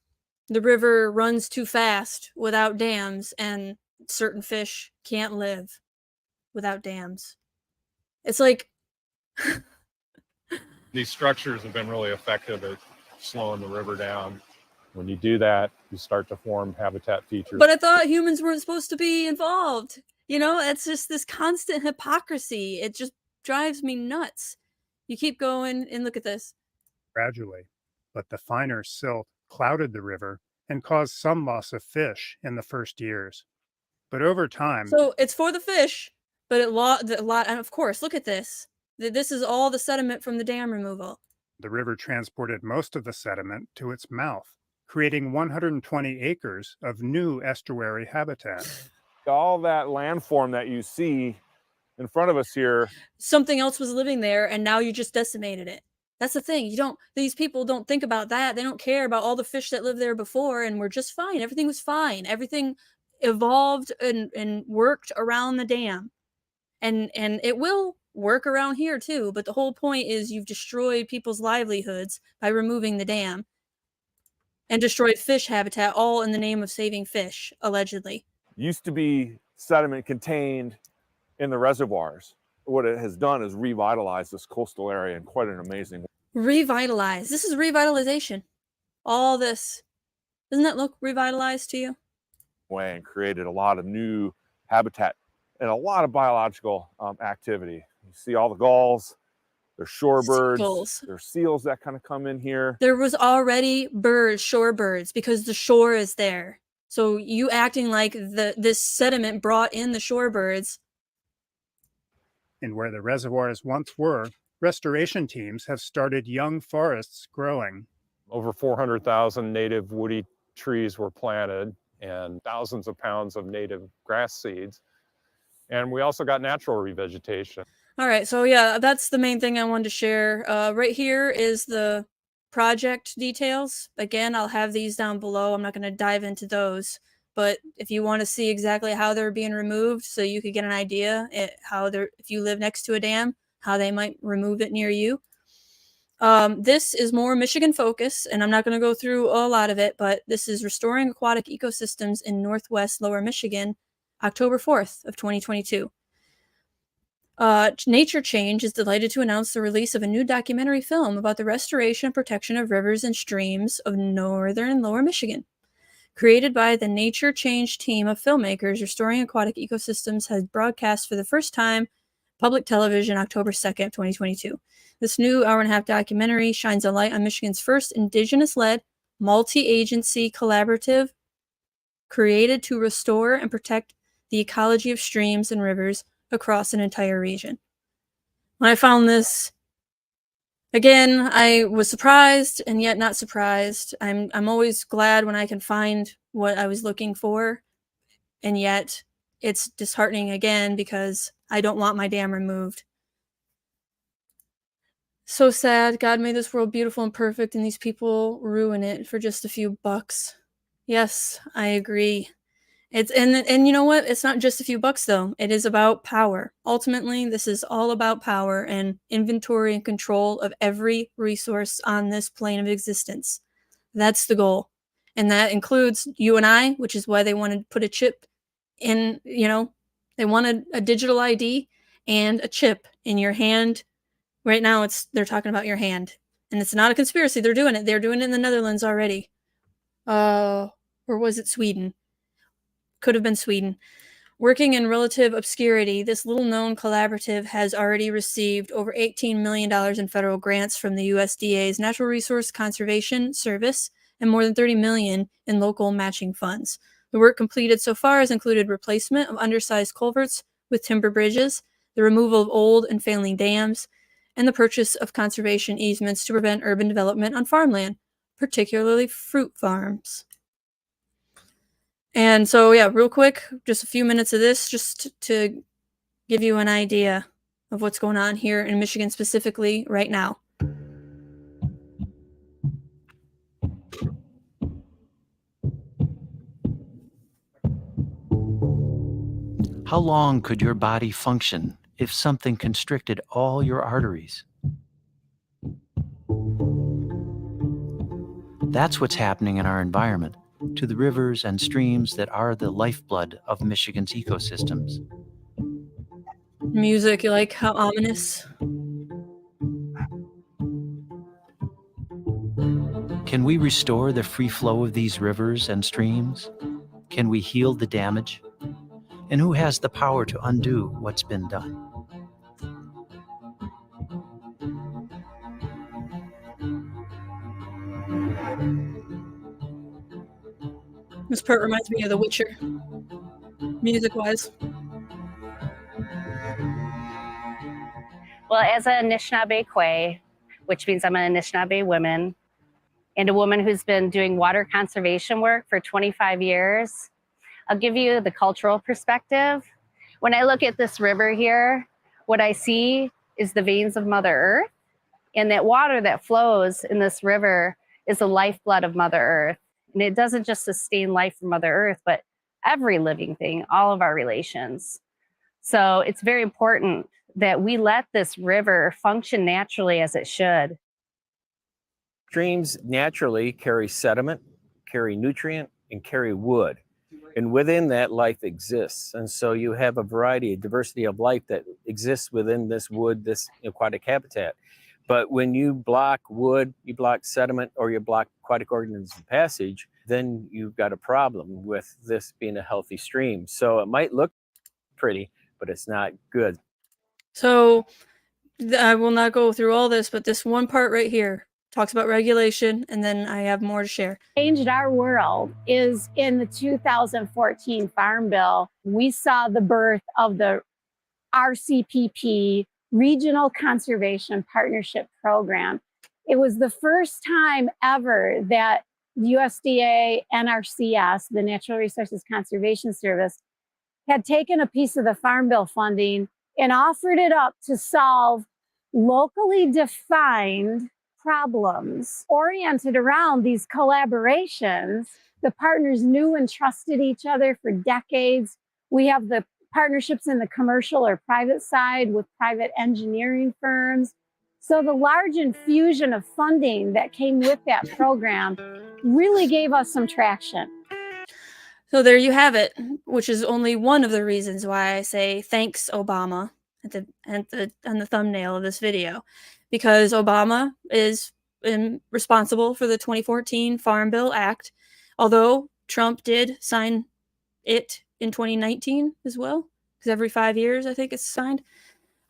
the river runs too fast without dams and certain fish can't live without dams. It's like these structures have been really effective at slowing the river down. When you do that, you start to form habitat features. But I thought humans weren't supposed to be involved. You know, it's just this constant hypocrisy. It just drives me nuts. You keep going and look at this. Gradually, but the finer silt clouded the river and caused some loss of fish in the first years. But over time... So it's for the fish, but and of course, look at this. This is all the sediment from the dam removal. The river transported most of the sediment to its mouth, creating 120 acres of new estuary habitat. All that landform that you see in front of us here. Something else was living there, and now you just decimated it. That's the thing. These people don't think about that. They don't care about all the fish that lived there before, and we're just fine. Everything was fine. Everything evolved and worked around the dam. And it will work around here too, but the whole point is you've destroyed people's livelihoods by removing the dam and destroyed fish habitat, all in the name of saving fish, allegedly. Used to be sediment contained in the reservoirs. What it has done is revitalize this coastal area in quite an amazing way. Revitalize. This is revitalization. All this. Doesn't that look revitalized to you? Way, and created a lot of new habitat and a lot of biological activity. You see all the gulls, there's shorebirds, there's seals that kind of come in here. There was already birds, shorebirds, because the shore is there. So you acting like this sediment brought in the shorebirds. And where the reservoirs once were, restoration teams have started young forests growing. Over 400,000 native woody trees were planted and thousands of pounds of native grass seeds. And we also got natural revegetation. All right, so yeah, that's the main thing I wanted to share. Right here is the project details. Again, I'll have these down below. I'm not going to dive into those. But if you want to see exactly how they're being removed, so you could get an idea if you live next to a dam, how they might remove it near you. This is more Michigan focused, and I'm not going to go through a lot of it, but this is Restoring Aquatic Ecosystems in Northwest Lower Michigan, October 4th of 2022. Nature Change is delighted to announce the release of a new documentary film about the restoration and protection of rivers and streams of northern and lower Michigan. Created by the Nature Change team of filmmakers, Restoring Aquatic Ecosystems has broadcast for the first time public television October 2nd, 2022. This new hour-and-a-half documentary shines a light on Michigan's first Indigenous-led, multi-agency collaborative created to restore and protect the ecology of streams and rivers across an entire region. When I found this, again, I was surprised and yet not surprised. I'm always glad when I can find what I was looking for, and yet it's disheartening again because I don't want my dam removed. So sad. God made this world beautiful and perfect, and these people ruin it for just a few bucks. Yes, I agree. And you know what? It's not just a few bucks though. It is about power. Ultimately, this is all about power and inventory and control of every resource on this plane of existence. That's the goal. And that includes you and I, which is why they wanted to put a chip in, they wanted a digital ID and a chip in your hand. Right now they're talking about your hand. And it's not a conspiracy. They're doing it. They're doing it in the Netherlands already. Or was it Sweden? Could have been Sweden. Working in relative obscurity, this little-known collaborative has already received over $18 million in federal grants from the USDA's Natural Resource Conservation Service and more than $30 million in local matching funds. The work completed so far has included replacement of undersized culverts with timber bridges, the removal of old and failing dams, and the purchase of conservation easements to prevent urban development on farmland, particularly fruit farms. And so, yeah, real quick, just a few minutes of this just to give you an idea of what's going on here in Michigan specifically right now. How long could your body function if something constricted all your arteries? That's what's happening in our environment to the rivers and streams that are the lifeblood of Michigan's ecosystems. Music, you like how ominous? Can we restore the free flow of these rivers and streams? Can we heal the damage? And who has the power to undo what's been done? This part reminds me of The Witcher, music-wise. Well, as a Anishinaabe Kwe, which means I'm an Anishinaabe woman, and a woman who's been doing water conservation work for 25 years, I'll give you the cultural perspective. When I look at this river here, what I see is the veins of Mother Earth, and that water that flows in this river is the lifeblood of Mother Earth. And it doesn't just sustain life from Mother Earth, but every living thing, all of our relations. So it's very important that we let this river function naturally as it should. Streams naturally carry sediment, carry nutrient, and carry wood. And within that, life exists. And so you have a variety, a diversity of life that exists within this wood, this aquatic habitat. But when you block wood, you block sediment, or you block aquatic organism passage, then you've got a problem with this being a healthy stream. So it might look pretty, but it's not good. So I will not go through all this, but this one part right here talks about regulation, and then I have more to share. Changed our world is in the 2014 Farm Bill. We saw the birth of the RCPP, Regional Conservation Partnership Program. It was the first time ever that USDA, NRCS, the Natural Resources Conservation Service, had taken a piece of the Farm Bill funding and offered it up to solve locally defined problems oriented around these collaborations. The partners knew and trusted each other for decades. We have the partnerships in the commercial or private side with private engineering firms. So the large infusion of funding that came with that program really gave us some traction. So there you have it, which is only one of the reasons why I say thanks, Obama. on the thumbnail of this video, because Obama is responsible for the 2014 Farm Bill Act, although Trump did sign it in 2019 as well, because every 5 years I think it's signed.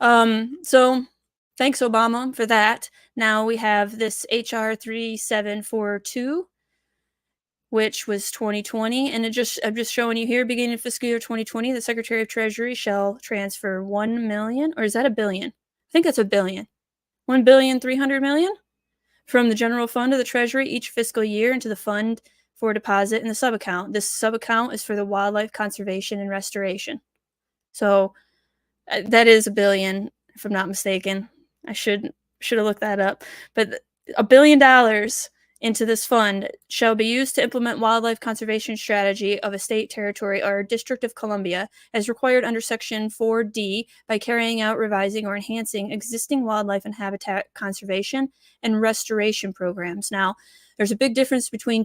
So thanks Obama for that. Now we have this HR 3742, which was 2020, and I'm just showing you here, beginning of fiscal year 2020, the Secretary of Treasury shall transfer 1 million, or is that a billion? I think that's a billion. 1,300,000,000 from the general fund of the Treasury each fiscal year into the fund for deposit in the subaccount. This subaccount is for the wildlife conservation and restoration. So that is a billion, if I'm not mistaken. I should have looked that up. But $1 billion into this fund shall be used to implement wildlife conservation strategy of a state, territory, or District of Columbia as required under Section 4D by carrying out, revising, or enhancing existing wildlife and habitat conservation and restoration programs. Now, there's a big difference between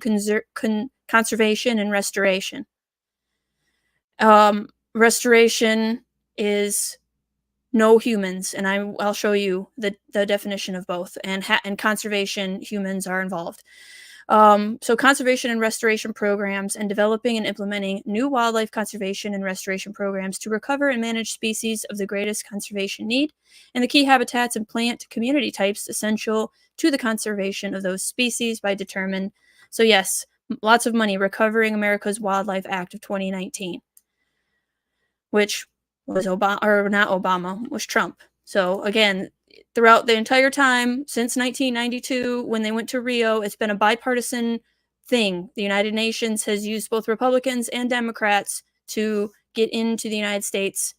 conservation and restoration. Restoration is no humans, and I'll show you the definition of both, and conservation, humans are involved. So conservation and restoration programs, and developing and implementing new wildlife conservation and restoration programs to recover and manage species of the greatest conservation need, and the key habitats and plant community types essential to the conservation of those species by determined. So yes, lots of money, Recovering America's Wildlife Act of 2019, which was was Trump. So again, throughout the entire time since 1992, when they went to Rio, it's been a bipartisan thing. The United Nations has used both Republicans and Democrats to get into the United States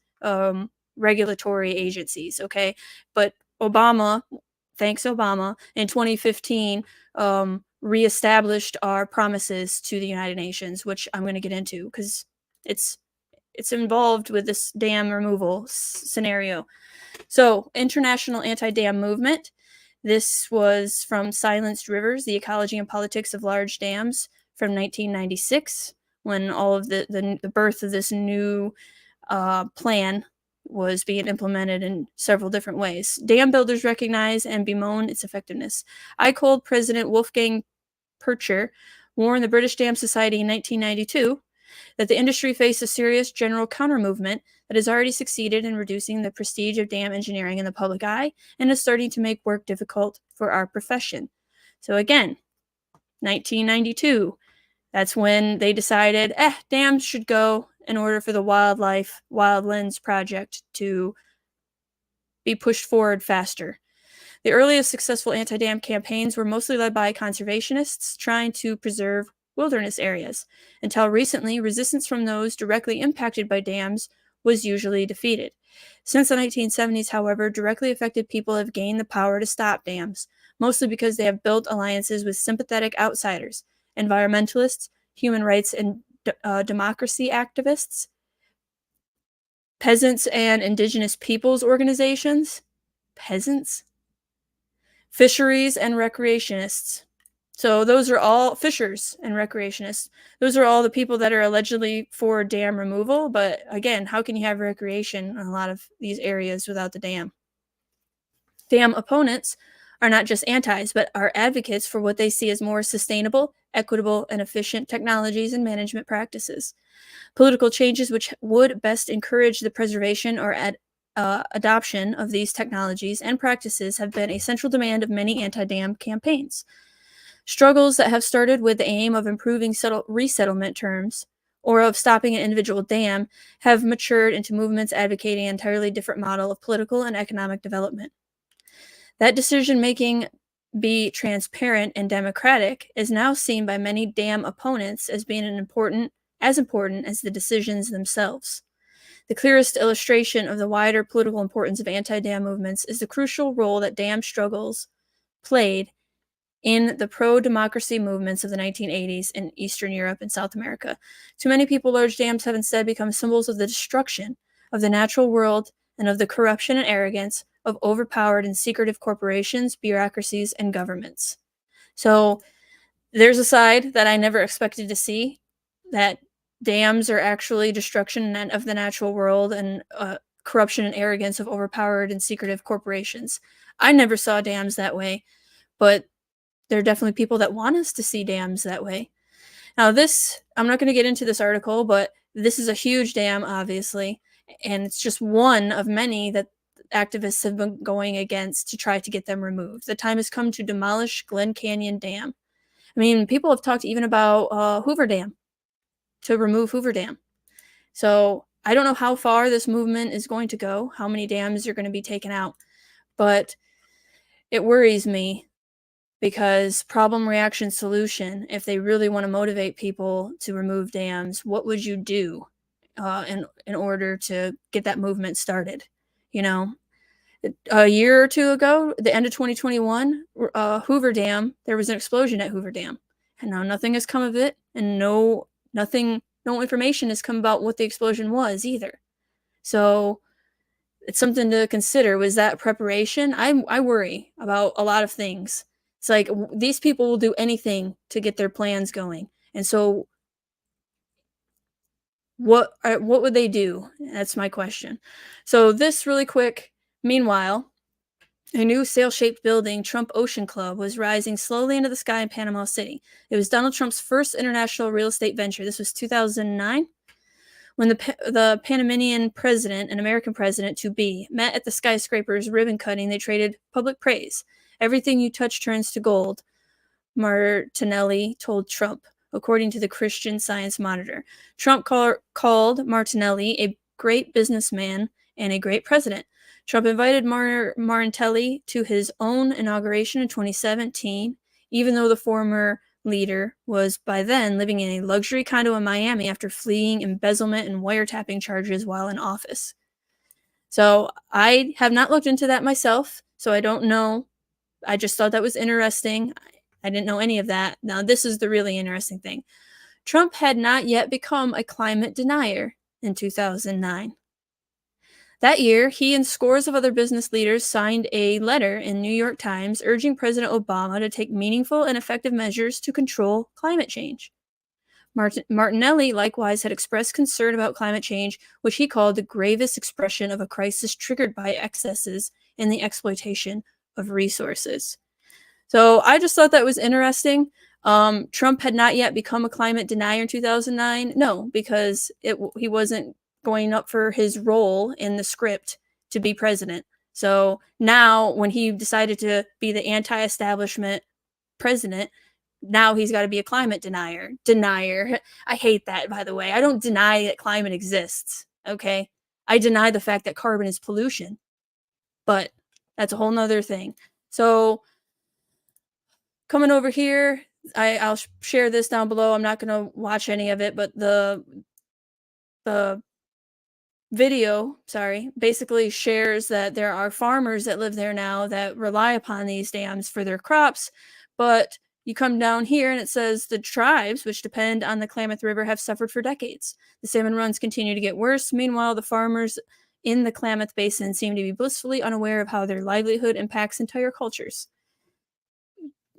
regulatory agencies, okay? But Obama, thanks Obama, in 2015, reestablished our promises to the United Nations, which I'm going to get into because it's involved with this dam removal scenario. So, International Anti-Dam Movement. This was from Silenced Rivers, the Ecology and Politics of Large Dams from 1996, when all of the birth of this new plan was being implemented in several different ways. Dam builders recognize and bemoan its effectiveness. ICOLD President Wolfgang Percher warned the British Dam Society in 1992 that the industry faced a serious general counter-movement that has already succeeded in reducing the prestige of dam engineering in the public eye and is starting to make work difficult for our profession. So again, 1992, that's when they decided, dams should go in order for the Wildlands project to be pushed forward faster. The earliest successful anti-dam campaigns were mostly led by conservationists trying to preserve wilderness areas. Until recently, resistance from those directly impacted by dams was usually defeated. Since the 1970s, however, directly affected people have gained the power to stop dams, mostly because they have built alliances with sympathetic outsiders, environmentalists, human rights and democracy activists, peasants and indigenous peoples organizations, fisheries and recreationists. So those are all fishers and recreationists. Those are all the people that are allegedly for dam removal. But again, how can you have recreation in a lot of these areas without the dam? Dam opponents are not just antis, but are advocates for what they see as more sustainable, equitable, and efficient technologies and management practices. Political changes which would best encourage the preservation or adoption of these technologies and practices have been a central demand of many anti-dam campaigns. Struggles that have started with the aim of improving resettlement terms or of stopping an individual dam have matured into movements advocating an entirely different model of political and economic development. That decision-making be transparent and democratic is now seen by many dam opponents as being as important as the decisions themselves. The clearest illustration of the wider political importance of anti-dam movements is the crucial role that dam struggles played in the pro-democracy movements of the 1980s in Eastern Europe and South America. To many people, large dams have instead become symbols of the destruction of the natural world and of the corruption and arrogance of overpowered and secretive corporations, bureaucracies, and governments. So there's a side that I never expected to see, that dams are actually destruction of the natural world and corruption and arrogance of overpowered and secretive corporations. I never saw dams that way, but there are definitely people that want us to see dams that way. Now this, I'm not going to get into this article, but this is a huge dam, obviously, and it's just one of many that activists have been going against to try to get them removed. The time has come to demolish Glen Canyon Dam. I mean, people have talked even about Hoover Dam, to remove Hoover Dam. So I don't know how far this movement is going to go, how many dams are going to be taken out, but it worries me because problem, reaction, solution, if they really want to motivate people to remove dams, what would you do in order to get that movement started? You know, a year or two ago, the end of 2021, Hoover Dam, there was an explosion at Hoover Dam. And now nothing has come of it, and no information has come about what the explosion was either. So it's something to consider. Was that preparation? I worry about a lot of things. It's like these people will do anything to get their plans going. And so what would they do? That's my question. So this really quick, meanwhile, a new sail-shaped building, Trump Ocean Club, was rising slowly into the sky in Panama City. It was Donald Trump's first international real estate venture. This was 2009. When the Panamanian president and American president to-be met at the skyscraper's ribbon cutting, they traded public praise. Everything you touch turns to gold, Martinelli told Trump, according to the Christian Science Monitor. Trump called Martinelli a great businessman and a great president. Trump invited Martinelli to his own inauguration in 2017, even though the former leader was by then living in a luxury condo in Miami after fleeing embezzlement and wiretapping charges while in office. So I have not looked into that myself, so I don't know. I just thought that was interesting. I didn't know any of that. Now, this is the really interesting thing. Trump had not yet become a climate denier in 2009. That year, he and scores of other business leaders signed a letter in New York Times urging President Obama to take meaningful and effective measures to control climate change. Martinelli likewise had expressed concern about climate change, which he called the gravest expression of a crisis triggered by excesses in the exploitation of resources. So I just thought that was interesting. Trump had not yet become a climate denier in 2009. No, because he wasn't going up for his role in the script to be president. So now when he decided to be the anti-establishment president, now he's got to be a climate denier. I hate that, by the way. I don't deny that climate exists, okay? I deny the fact that carbon is pollution. But that's a whole nother thing. So coming over here, I'll share this down below. I'm not going to watch any of it, but the video, basically shares that there are farmers that live there now that rely upon these dams for their crops. But you come down here and it says the tribes, which depend on the Klamath River, have suffered for decades. The salmon runs continue to get worse. Meanwhile, the farmers in the Klamath Basin seem to be blissfully unaware of how their livelihood impacts entire cultures.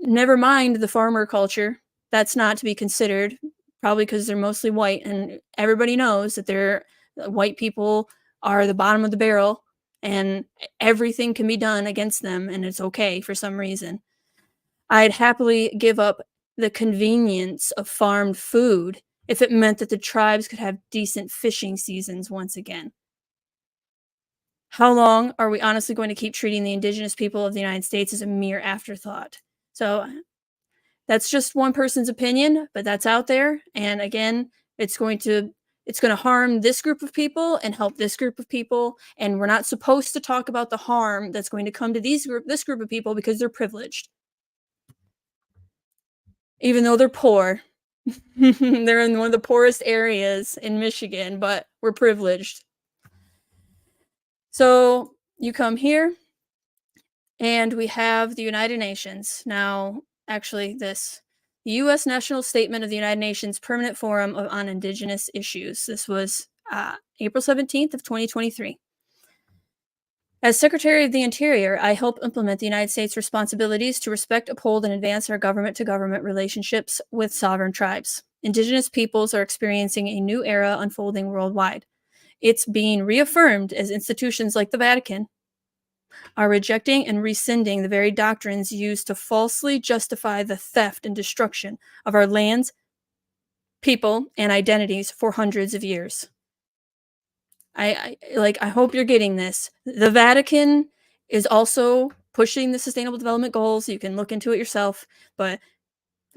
Never mind the farmer culture. That's not to be considered, probably because they're mostly white, and everybody knows that white people are the bottom of the barrel, and everything can be done against them, and it's okay for some reason. I'd happily give up the convenience of farmed food if it meant that the tribes could have decent fishing seasons once again. How long are we honestly going to keep treating the indigenous people of the United States as a mere afterthought? So that's just one person's opinion, but that's out there. And again, it's going to harm this group of people and help this group of people. And we're not supposed to talk about the harm that's going to come to this group of people because they're privileged. Even though they're poor. They're in one of the poorest areas in Michigan, but we're privileged. So you come here, and we have the United Nations. Now, actually, the U.S. National Statement of the United Nations Permanent Forum on Indigenous Issues. This was April 17th of 2023. As Secretary of the Interior, I help implement the United States' responsibilities to respect, uphold, and advance our government-to-government relationships with sovereign tribes. Indigenous peoples are experiencing a new era unfolding worldwide. it's being reaffirmed as institutions like the Vatican are rejecting and rescinding the very doctrines used to falsely justify the theft and destruction of our lands, people, and identities for hundreds of years. I hope you're getting this. The Vatican is also pushing the Sustainable Development Goals. You can look into it yourself, but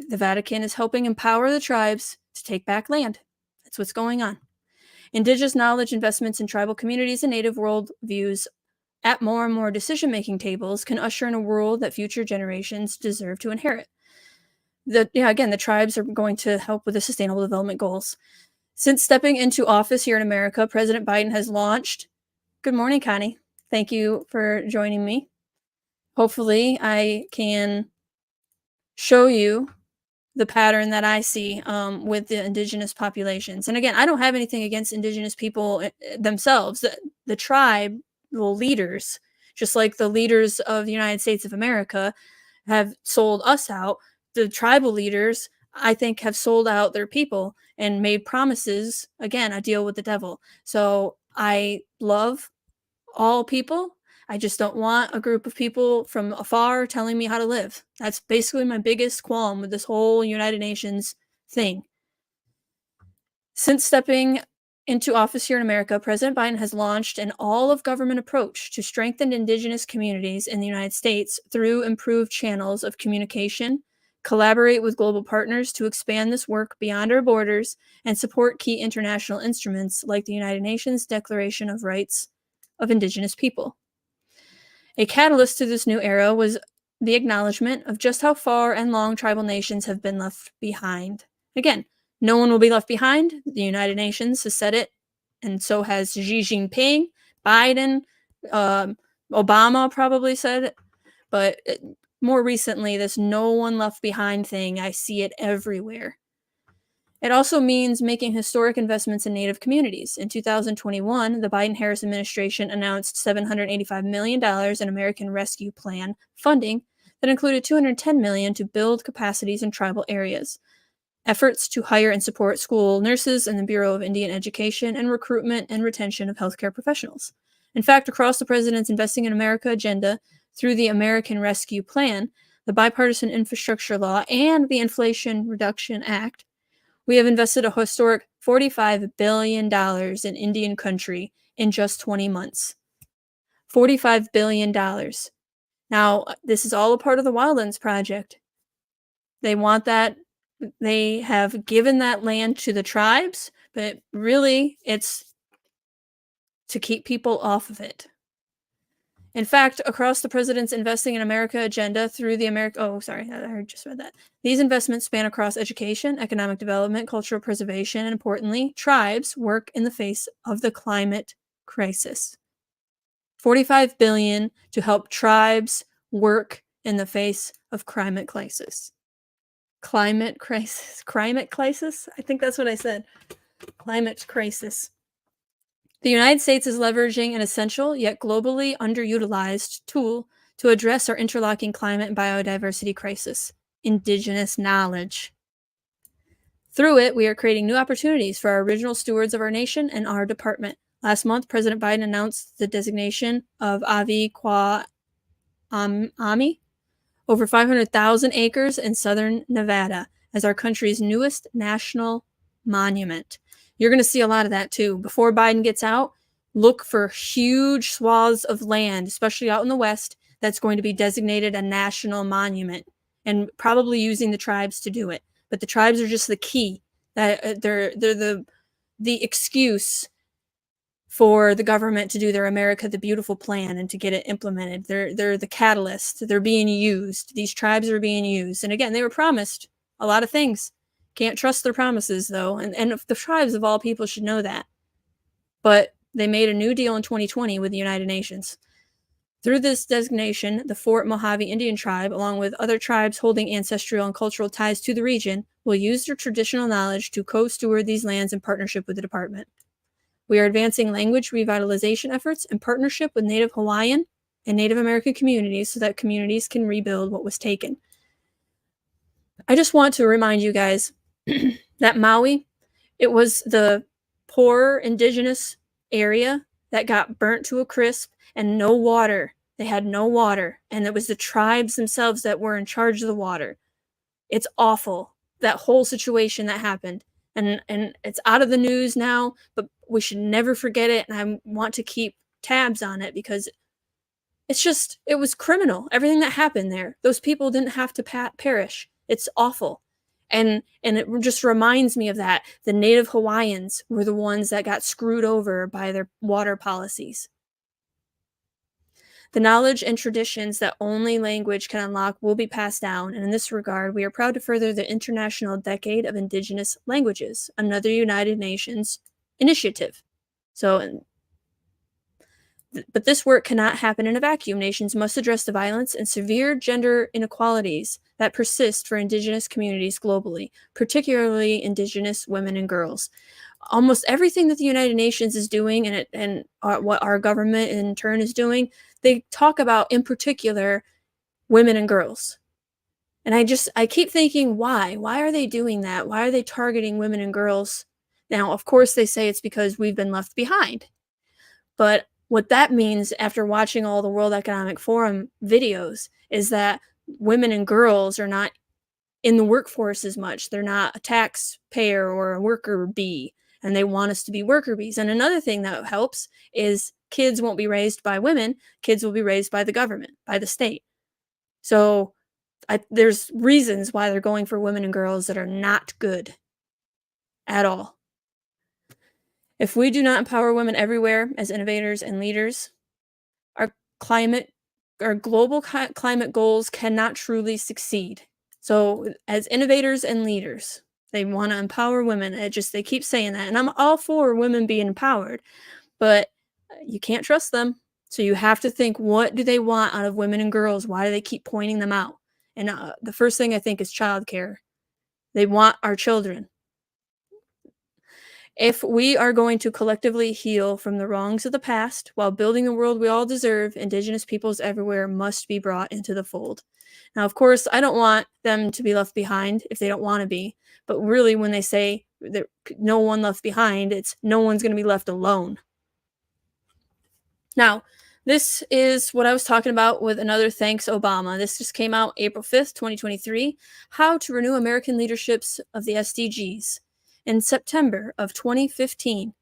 the Vatican is helping empower the tribes to take back land. That's what's going on. Indigenous knowledge, investments in tribal communities, and native world views at more and more decision-making tables can usher in a world that future generations deserve to inherit. Again, the tribes are going to help with the Sustainable Development Goals. Since stepping into office here in America, President Biden has launched. Good morning, Connie. Thank you for joining me. Hopefully, I can show you the pattern that I see with the Indigenous populations. And again, I don't have anything against Indigenous people themselves. The tribal leaders, just like the leaders of the United States of America, have sold us out. The tribal leaders, I think, have sold out their people and made promises, again, a deal with the devil. So I love all people. I just don't want a group of people from afar telling me how to live. That's basically my biggest qualm with this whole United Nations thing. Since stepping into office here in America, President Biden has launched an all-of-government approach to strengthen Indigenous communities in the United States through improved channels of communication, collaborate with global partners to expand this work beyond our borders, and support key international instruments like the United Nations Declaration of Rights of Indigenous People. A catalyst to this new era was the acknowledgement of just how far and long tribal nations have been left behind. Again, no one will be left behind. The United Nations has said it, and so has Xi Jinping, Biden, Obama probably said it, but more recently, this no one left behind thing, I see it everywhere. It also means making historic investments in Native communities. In 2021, the Biden-Harris administration announced $785 million in American Rescue Plan funding that included $210 million to build capacities in tribal areas, efforts to hire and support school nurses in the Bureau of Indian Education, and recruitment and retention of healthcare professionals. In fact, across the president's Investing in America agenda, through the American Rescue Plan, the Bipartisan Infrastructure Law, and the Inflation Reduction Act, we have invested a historic $45 billion in Indian country in just 20 months. $45 billion. Now, this is all a part of the Wildlands project. They want that. They have given that land to the tribes, but really it's to keep people off of it. In fact, across the president's Investing in America agenda through the I just read that. These investments span across education, economic development, cultural preservation, and importantly, tribes work in the face of the climate crisis. $45 billion to help tribes work in the face of climate crisis. Climate crisis? I think that's what I said. Climate crisis. The United States is leveraging an essential yet globally underutilized tool to address our interlocking climate and biodiversity crisis: Indigenous knowledge. Through it, we are creating new opportunities for our original stewards of our nation and our department. Last month, President Biden announced the designation of Avi Kwa Ami, over 500,000 acres in southern Nevada, as our country's newest national monument. You're going to see a lot of that too. Before Biden gets out, look for huge swaths of land, especially out in the West, that's going to be designated a national monument, and probably using the tribes to do it. But the tribes are just the key. That they're the excuse for the government to do their America the Beautiful plan and to get it implemented. They're the catalyst. They're being used. These tribes are being used. And again, they were promised a lot of things. Can't trust their promises, though. And the tribes of all people should know that. But they made a new deal in 2020 with the United Nations. Through this designation, the Fort Mojave Indian Tribe, along with other tribes holding ancestral and cultural ties to the region, will use their traditional knowledge to co-steward these lands in partnership with the department. We are advancing language revitalization efforts in partnership with Native Hawaiian and Native American communities so that communities can rebuild what was taken. I just want to remind you guys that Maui, it was the poor Indigenous area that got burnt to a crisp and no water. They had no water. And it was the tribes themselves that were in charge of the water. It's awful, that whole situation that happened. And it's out of the news now, but we should never forget it. And I want to keep tabs on it because it was criminal. Everything that happened there, those people didn't have to perish. It's awful. And it just reminds me of that. The Native Hawaiians were the ones that got screwed over by their water policies. The knowledge and traditions that only language can unlock will be passed down, and in this regard, we are proud to further the International Decade of Indigenous Languages, another United Nations initiative. But this work cannot happen in a vacuum. Nations must address the violence and severe gender inequalities that persist for Indigenous communities globally, particularly Indigenous women and girls. Almost everything that the United Nations is doing and what our government in turn is doing, they talk about, in particular, women and girls. And I keep thinking, why? Why are they doing that? Why are they targeting women and girls? Now, of course, they say it's because we've been left behind. But what that means after watching all the World Economic Forum videos is that women and girls are not in the workforce as much. They're not a taxpayer or a worker bee, and they want us to be worker bees. And another thing that helps is kids won't be raised by women. Kids will be raised by the government, by the state. So there's reasons why they're going for women and girls that are not good at all. If we do not empower women everywhere as innovators and leaders, our global climate goals cannot truly succeed. So as innovators and leaders, they want to empower women. They keep saying that. And I'm all for women being empowered, but you can't trust them. So you have to think, what do they want out of women and girls? Why do they keep pointing them out? And the first thing I think is childcare. They want our children. If we are going to collectively heal from the wrongs of the past while building the world we all deserve, Indigenous peoples everywhere must be brought into the fold. Now, of course, I don't want them to be left behind if they don't want to be. But really, when they say that no one left behind, it's no one's going to be left alone. Now, this is what I was talking about with another Thanks Obama. This just came out April 5th, 2023. How to Renew American Leaderships of the SDGs. In September of 2015,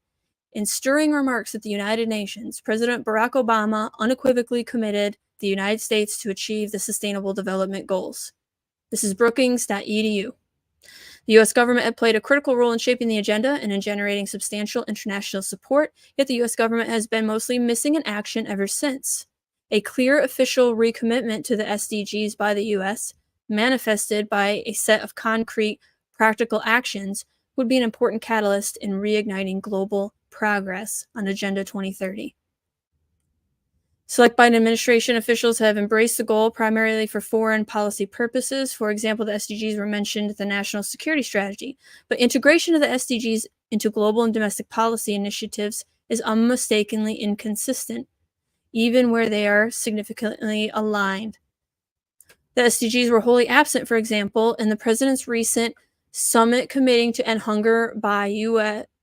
in stirring remarks at the United Nations, President Barack Obama unequivocally committed the United States to achieve the Sustainable Development Goals. This is Brookings.edu. The U.S. government had played a critical role in shaping the agenda and in generating substantial international support, yet the U.S. government has been mostly missing in action ever since. A clear official recommitment to the SDGs by the U.S., manifested by a set of concrete, practical actions, would be an important catalyst in reigniting global progress on Agenda 2030. Select Biden administration officials have embraced the goal primarily for foreign policy purposes. For example, the SDGs were mentioned in the National Security Strategy, but integration of the SDGs into global and domestic policy initiatives is unmistakably inconsistent, even where they are significantly aligned. The SDGs were wholly absent, for example, in the president's recent summit committing to end hunger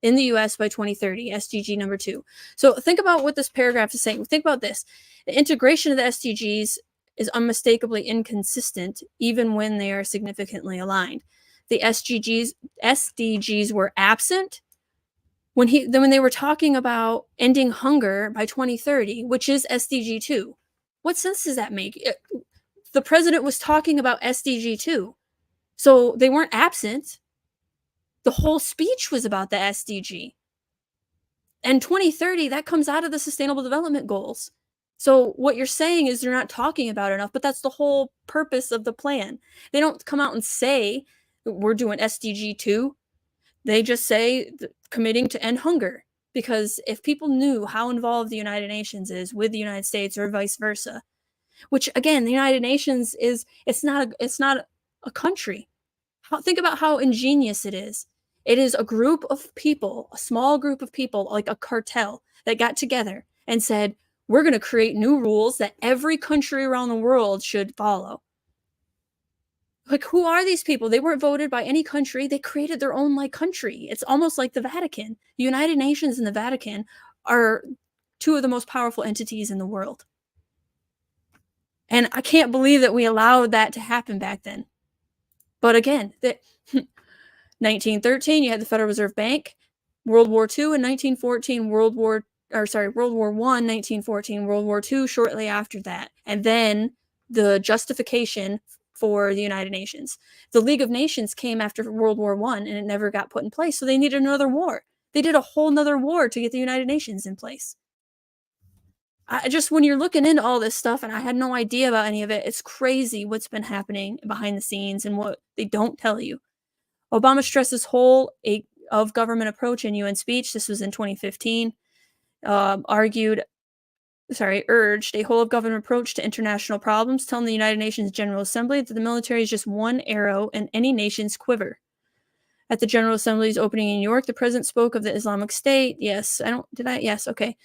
in the U.S. by 2030, SDG number 2. So think about what this paragraph is saying. Think about this. The integration of the SDGs is unmistakably inconsistent, even when they are significantly aligned. The SDGs were absent when they were talking about ending hunger by 2030, which is SDG 2. What sense does that make? The president was talking about SDG 2. So they weren't absent. The whole speech was about the SDG. And 2030, that comes out of the Sustainable Development Goals. So what you're saying is they're not talking about it enough, but that's the whole purpose of the plan. They don't come out and say, we're doing SDG 2. They just say committing to end hunger. Because if people knew how involved the United Nations is with the United States or vice versa, which again, the United Nations it's not a country. Think about how ingenious it is. It is a group of people, a small group of people, like a cartel, that got together and said, we're going to create new rules that every country around the world should follow. Like, who are these people? They weren't voted by any country. They created their own country. It's almost like the Vatican. The United Nations and the Vatican are two of the most powerful entities in the world. And I can't believe that we allowed that to happen back then. But again, 1913, you had the Federal Reserve Bank. World War II in 1914, World War I, 1914, World War II shortly after that. And then the justification for the United Nations. The League of Nations came after World War I, and it never got put in place, so they needed another war. They did a whole nother war to get the United Nations in place. When you're looking into all this stuff, and I had no idea about any of it, it's crazy what's been happening behind the scenes and what they don't tell you. Obama stressed his whole of government approach in UN speech. This was in 2015. Urged a whole of government approach to international problems, telling the United Nations General Assembly that the military is just one arrow in any nation's quiver. At the General Assembly's opening in New York, the president spoke of the Islamic State. Yes, Yes, okay.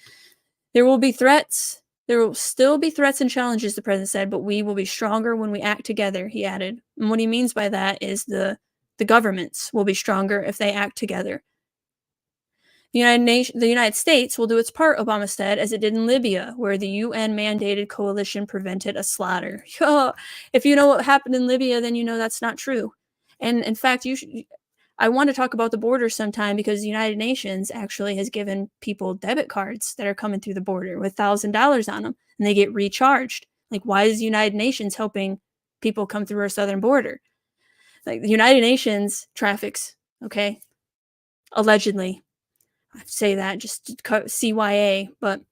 There will be threats. There will still be threats and challenges, the president said, but we will be stronger when we act together, he added. And what he means by that is the governments will be stronger if they act together. The United States will do its part, Obama said, as it did in Libya, where the UN-mandated coalition prevented a slaughter. If you know what happened in Libya, then you know that's not true. And in fact, I want to talk about the border sometime, because the United Nations actually has given people debit cards that are coming through the border with $1,000 on them, and they get recharged. Like, why is the United Nations helping people come through our southern border? Like, the United Nations traffics, okay? Allegedly. I say that just CYA, but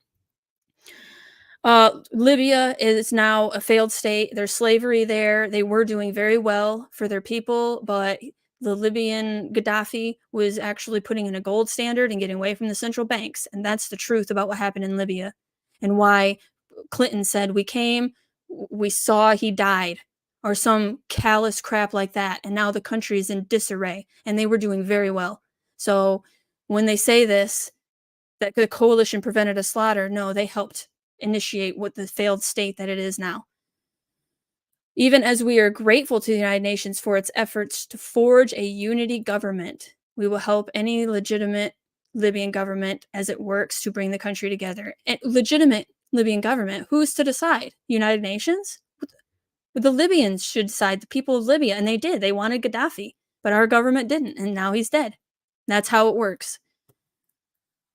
Libya is now a failed state. There's slavery there. They were doing very well for their people, but the Libyan Gaddafi was actually putting in a gold standard and getting away from the central banks. And that's the truth about what happened in Libya, and why Clinton said we saw he died, or some callous crap like that. And now the country is in disarray, and they were doing very well. So when they say this, that the coalition prevented a slaughter, no, they helped initiate what the failed state that it is now. Even as we are grateful to the United Nations for its efforts to forge a unity government, we will help any legitimate Libyan government as it works to bring the country together. And legitimate Libyan government, who's to decide? United Nations? The Libyans should decide, the people of Libya, and they did. They wanted Gaddafi, but our government didn't, and now he's dead. That's how it works.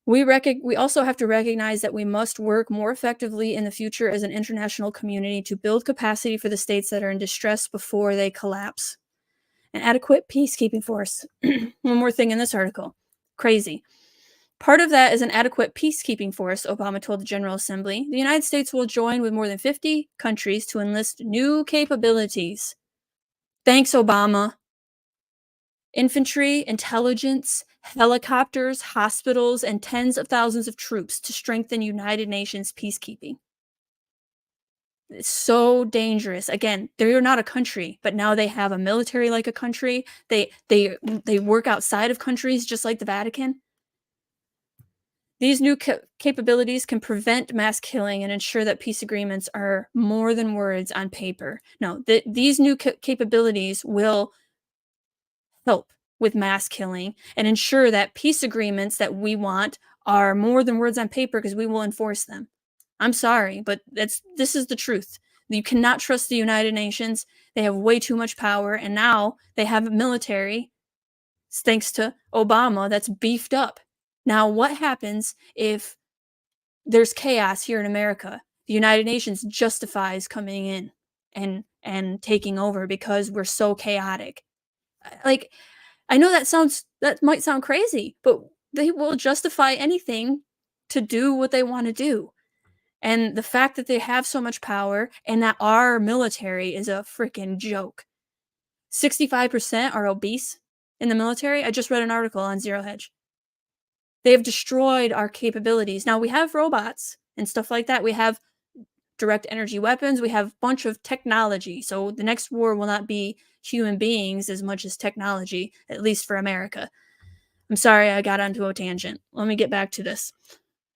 We also have to recognize that we must work more effectively in the future as an international community to build capacity for the states that are in distress before they collapse. An adequate peacekeeping force. One more thing in this article. Crazy. Part of that is an adequate peacekeeping force, Obama told the General Assembly. The United States will join with more than 50 countries to enlist new capabilities. Thanks, Obama. Infantry, intelligence, helicopters, hospitals, and tens of thousands of troops to strengthen United Nations peacekeeping. It's so dangerous. Again, they're not a country, but now they have a military like a country. They work outside of countries just like the Vatican. These new capabilities can prevent mass killing and ensure that peace agreements are more than words on paper. No, these new capabilities will help with mass killing and ensure that peace agreements that we want are more than words on paper, because we will enforce them. I'm sorry, but this is the truth. You cannot trust the United Nations. They have way too much power, and now they have a military, thanks to Obama, that's beefed up. Now, what happens if there's chaos here in America? The United Nations justifies coming in and taking over because we're so chaotic. Like, I know that might sound crazy, but they will justify anything to do what they want to do. And the fact that they have so much power and that our military is a freaking joke. 65% are obese in the military. I just read an article on Zero Hedge. They have destroyed our capabilities. Now, we have robots and stuff like that. We have direct energy weapons. We have a bunch of technology. So the next war will not be human beings as much as technology, at least for America. I'm sorry I got onto a tangent. Let me get back to this.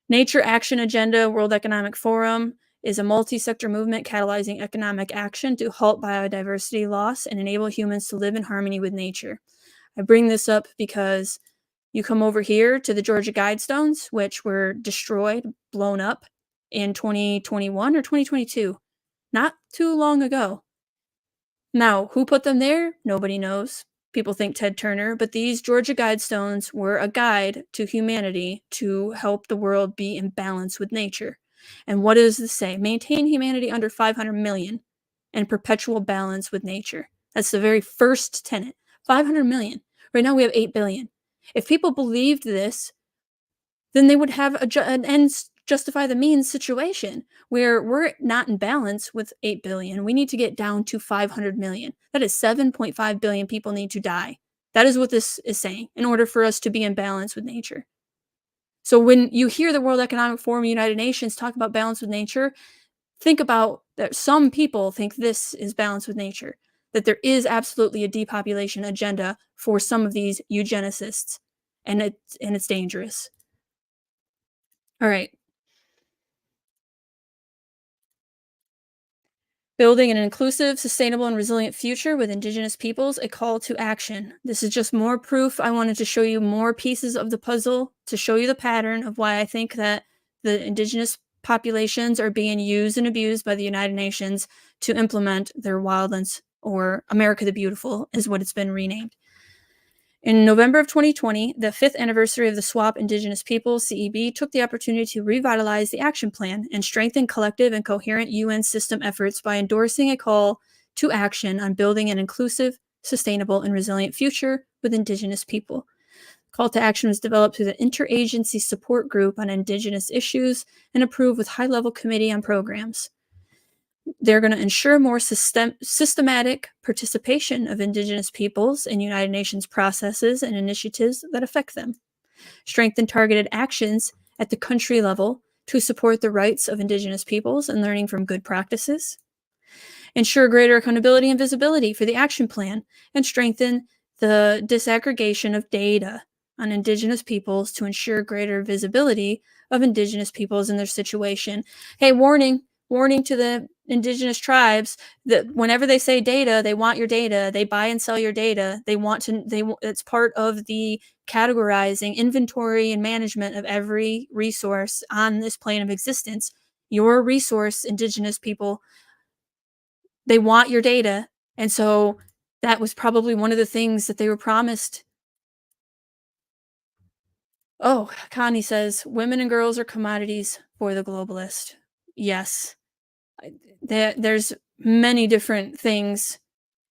Nature Action Agenda, World Economic Forum, is a multi-sector movement catalyzing economic action to halt biodiversity loss and enable humans to live in harmony with nature. I bring this up because You come over here to the Georgia Guidestones, which were destroyed, blown up in 2021 or 2022, not too long ago. Now, who put them there? Nobody knows. People think Ted Turner, but these Georgia Guidestones were a guide to humanity to help the world be in balance with nature. And what does this say? Maintain humanity under 500 million and perpetual balance with nature. That's the very first tenet. 500 million. Right now we have 8 billion. If people believed this, then they would have an ends justify the means situation where we're not in balance with 8 billion. We need to get down to 500 million. That is 7.5 billion people need to die. That is what this is saying in order for us to be in balance with nature. So when you hear the World Economic Forum, United Nations talk about balance with nature, think about that some people think this is balance with nature, that there is absolutely a depopulation agenda for some of these eugenicists, and it's dangerous. All right. Building an inclusive, sustainable, and resilient future with Indigenous peoples, a call to action. This is just more proof. I wanted to show you more pieces of the puzzle to show you the pattern of why I think that the Indigenous populations are being used and abused by the United Nations to implement their wildlands, or America the Beautiful is what it's been renamed. In November of 2020, the 5th anniversary of the SWAP Indigenous Peoples, CEB, took the opportunity to revitalize the action plan and strengthen collective and coherent UN system efforts by endorsing a call to action on building an inclusive, sustainable, and resilient future with Indigenous people. The call to action was developed through the Interagency Support Group on Indigenous Issues and approved with high-level committee on programs. They're going to ensure more systematic participation of Indigenous peoples in United Nations processes and initiatives that affect them. Strengthen targeted actions at the country level to support the rights of Indigenous peoples and learning from good practices. Ensure greater accountability and visibility for the action plan, and strengthen the disaggregation of data on Indigenous peoples to ensure greater visibility of Indigenous peoples and their situation. Hey, warning to the Indigenous tribes that whenever they say data, they want your data. They buy and sell your data. It's part of the categorizing, inventory, and management of every resource on this plane of existence. Your resource, Indigenous people, they want your data. And so that was probably one of the things that they were promised. Oh, Connie says, women and girls are commodities for the globalist. Yes. There's many different things,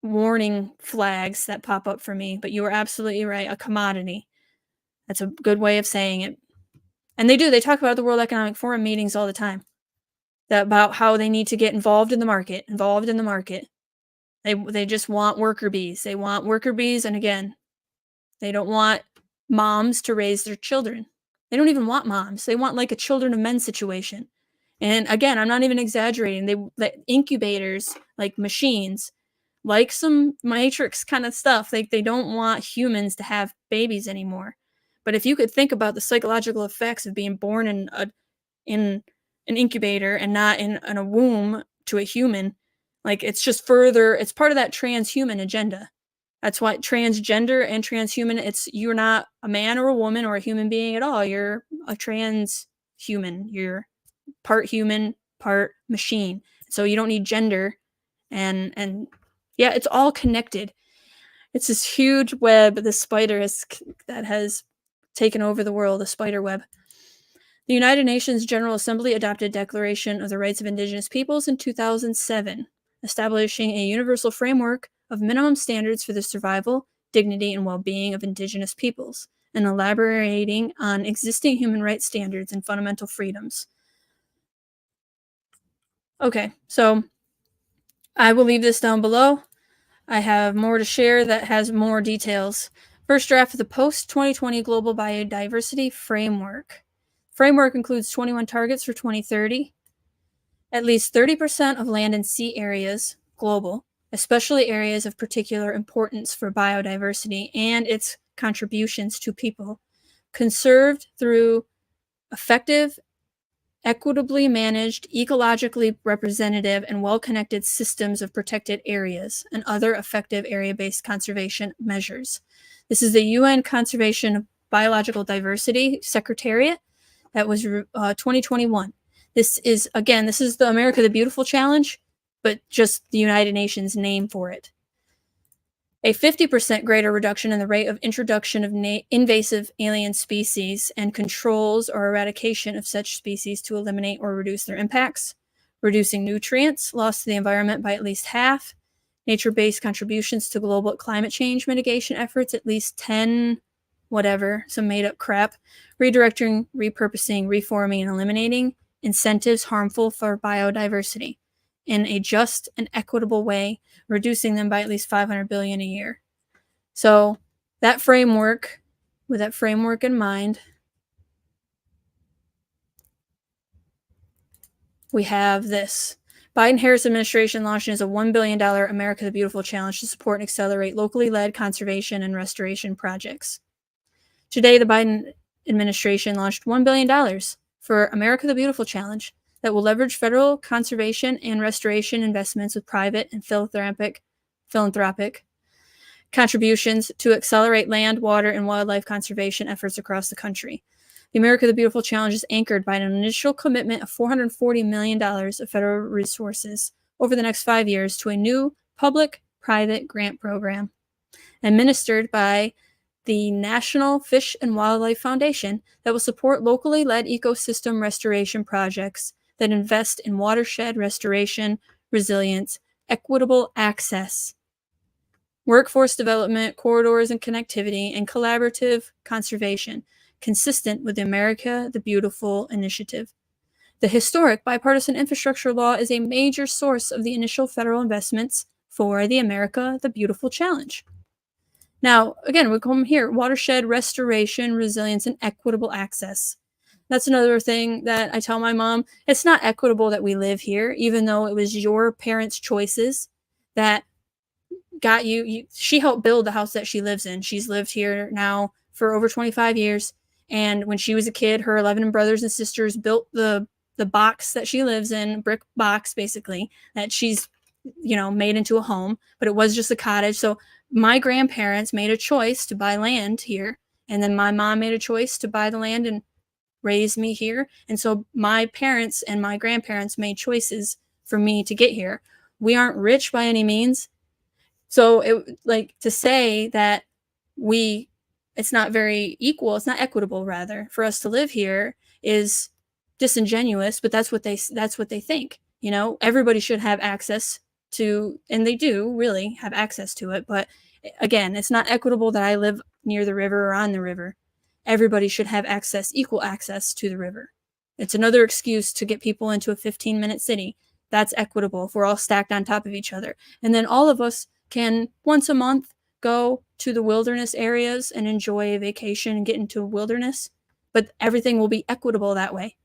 warning flags that pop up for me, but you are absolutely right. A commodity. That's a good way of saying it. And they talk about the World Economic Forum meetings all the time, about how they need to get involved in the market. They just want worker bees. They want worker bees. And again, they don't want moms to raise their children. They don't even want moms. They want like a children of men situation. And again, I'm not even exaggerating. They incubators, like machines, like some Matrix kind of stuff. Like they don't want humans to have babies anymore. But if you could think about the psychological effects of being born in an incubator and not in a womb to a human, like it's just further. It's part of that transhuman agenda. That's why transgender and transhuman. You're not a man or a woman or a human being at all. You're a transhuman. You're part human, part machine. So you don't need gender, and yeah, it's all connected. It's this huge web, the spider that has taken over the world, the spider web. The United Nations General Assembly adopted Declaration of the Rights of Indigenous Peoples in 2007, establishing a universal framework of minimum standards for the survival, dignity, and well-being of Indigenous peoples, and elaborating on existing human rights standards and fundamental freedoms. Okay, so I will leave this down below. I have more to share that has more details. First draft of the post-2020 Global Biodiversity Framework. Framework includes 21 targets for 2030. At least 30% of land and sea areas, global, especially areas of particular importance for biodiversity and its contributions to people, conserved through effective, equitably managed, ecologically representative, and well-connected systems of protected areas and other effective area-based conservation measures. This is the UN Conservation Biological Diversity Secretariat. That was 2021. This is the America the Beautiful Challenge, but just the United Nations name for it. A 50% greater reduction in the rate of introduction of invasive alien species and controls or eradication of such species to eliminate or reduce their impacts. Reducing nutrients lost to the environment by at least half. Nature-based contributions to global climate change mitigation efforts, at least 10 whatever, some made-up crap. Redirecting, repurposing, reforming, and eliminating incentives harmful for biodiversity in a just and equitable way, reducing them by at least 500 billion a year. So that framework, with that framework in mind, we have this. Biden-Harris administration launches a $1 billion America the Beautiful Challenge to support and accelerate locally led conservation and restoration projects. Today, the Biden administration launched $1 billion for America the Beautiful Challenge that will leverage federal conservation and restoration investments with private and philanthropic contributions to accelerate land, water, and wildlife conservation efforts across the country. The America the Beautiful Challenge is anchored by an initial commitment of $440 million of federal resources over the next 5 years to a new public-private grant program administered by the National Fish and Wildlife Foundation that will support locally led ecosystem restoration projects that invest in watershed restoration, resilience, equitable access, workforce development, corridors and connectivity, and collaborative conservation, consistent with the America the Beautiful initiative. The historic bipartisan infrastructure law is a major source of the initial federal investments for the America the Beautiful Challenge. Now, again, we come here, watershed restoration, resilience, and equitable access. That's another thing that I tell my mom. It's not equitable that we live here, even though it was your parents' choices that got you. She helped build the house that she lives in. She's lived here now for over 25 years. And when she was a kid, her 11 brothers and sisters built the box that she lives in, brick box, basically, that she's, made into a home, but it was just a cottage. So my grandparents made a choice to buy land here. And then my mom made a choice to buy the land and raise me here. And so my parents and my grandparents made choices for me to get here. We aren't rich by any means. So to say that it's not very equal, it's not equitable rather, for us to live here is disingenuous, but that's what they think. Everybody should have access to, and they do really have access to it. But again, it's not equitable that I live near the river or on the river. Everybody should have equal access to the river. It's another excuse to get people into a 15-minute city. That's equitable if we're all stacked on top of each other. And then all of us can once a month go to the wilderness areas and enjoy a vacation and get into a wilderness, but everything will be equitable that way.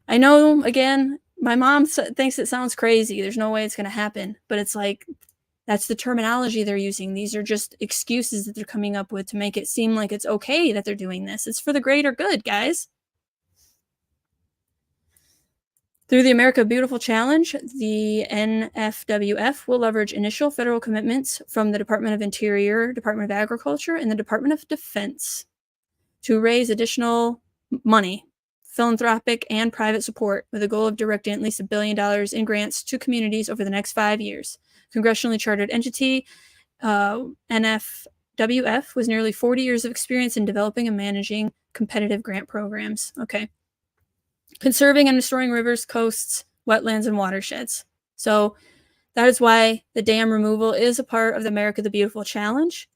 I know, again, my mom thinks it sounds crazy. There's no way it's going to happen, but it's like, that's the terminology they're using. These are just excuses that they're coming up with to make it seem like it's okay that they're doing this. It's for the greater good, guys. Through the America Beautiful Challenge, the NFWF will leverage initial federal commitments from the Department of Interior, Department of Agriculture, and the Department of Defense to raise additional money, philanthropic and private support, with a goal of directing at least $1 billion in grants to communities over the next 5 years. Congressionally chartered entity, NFWF, was nearly 40 years of experience in developing and managing competitive grant programs. Okay. Conserving and restoring rivers, coasts, wetlands, and watersheds. So that is why the dam removal is a part of the America the Beautiful Challenge.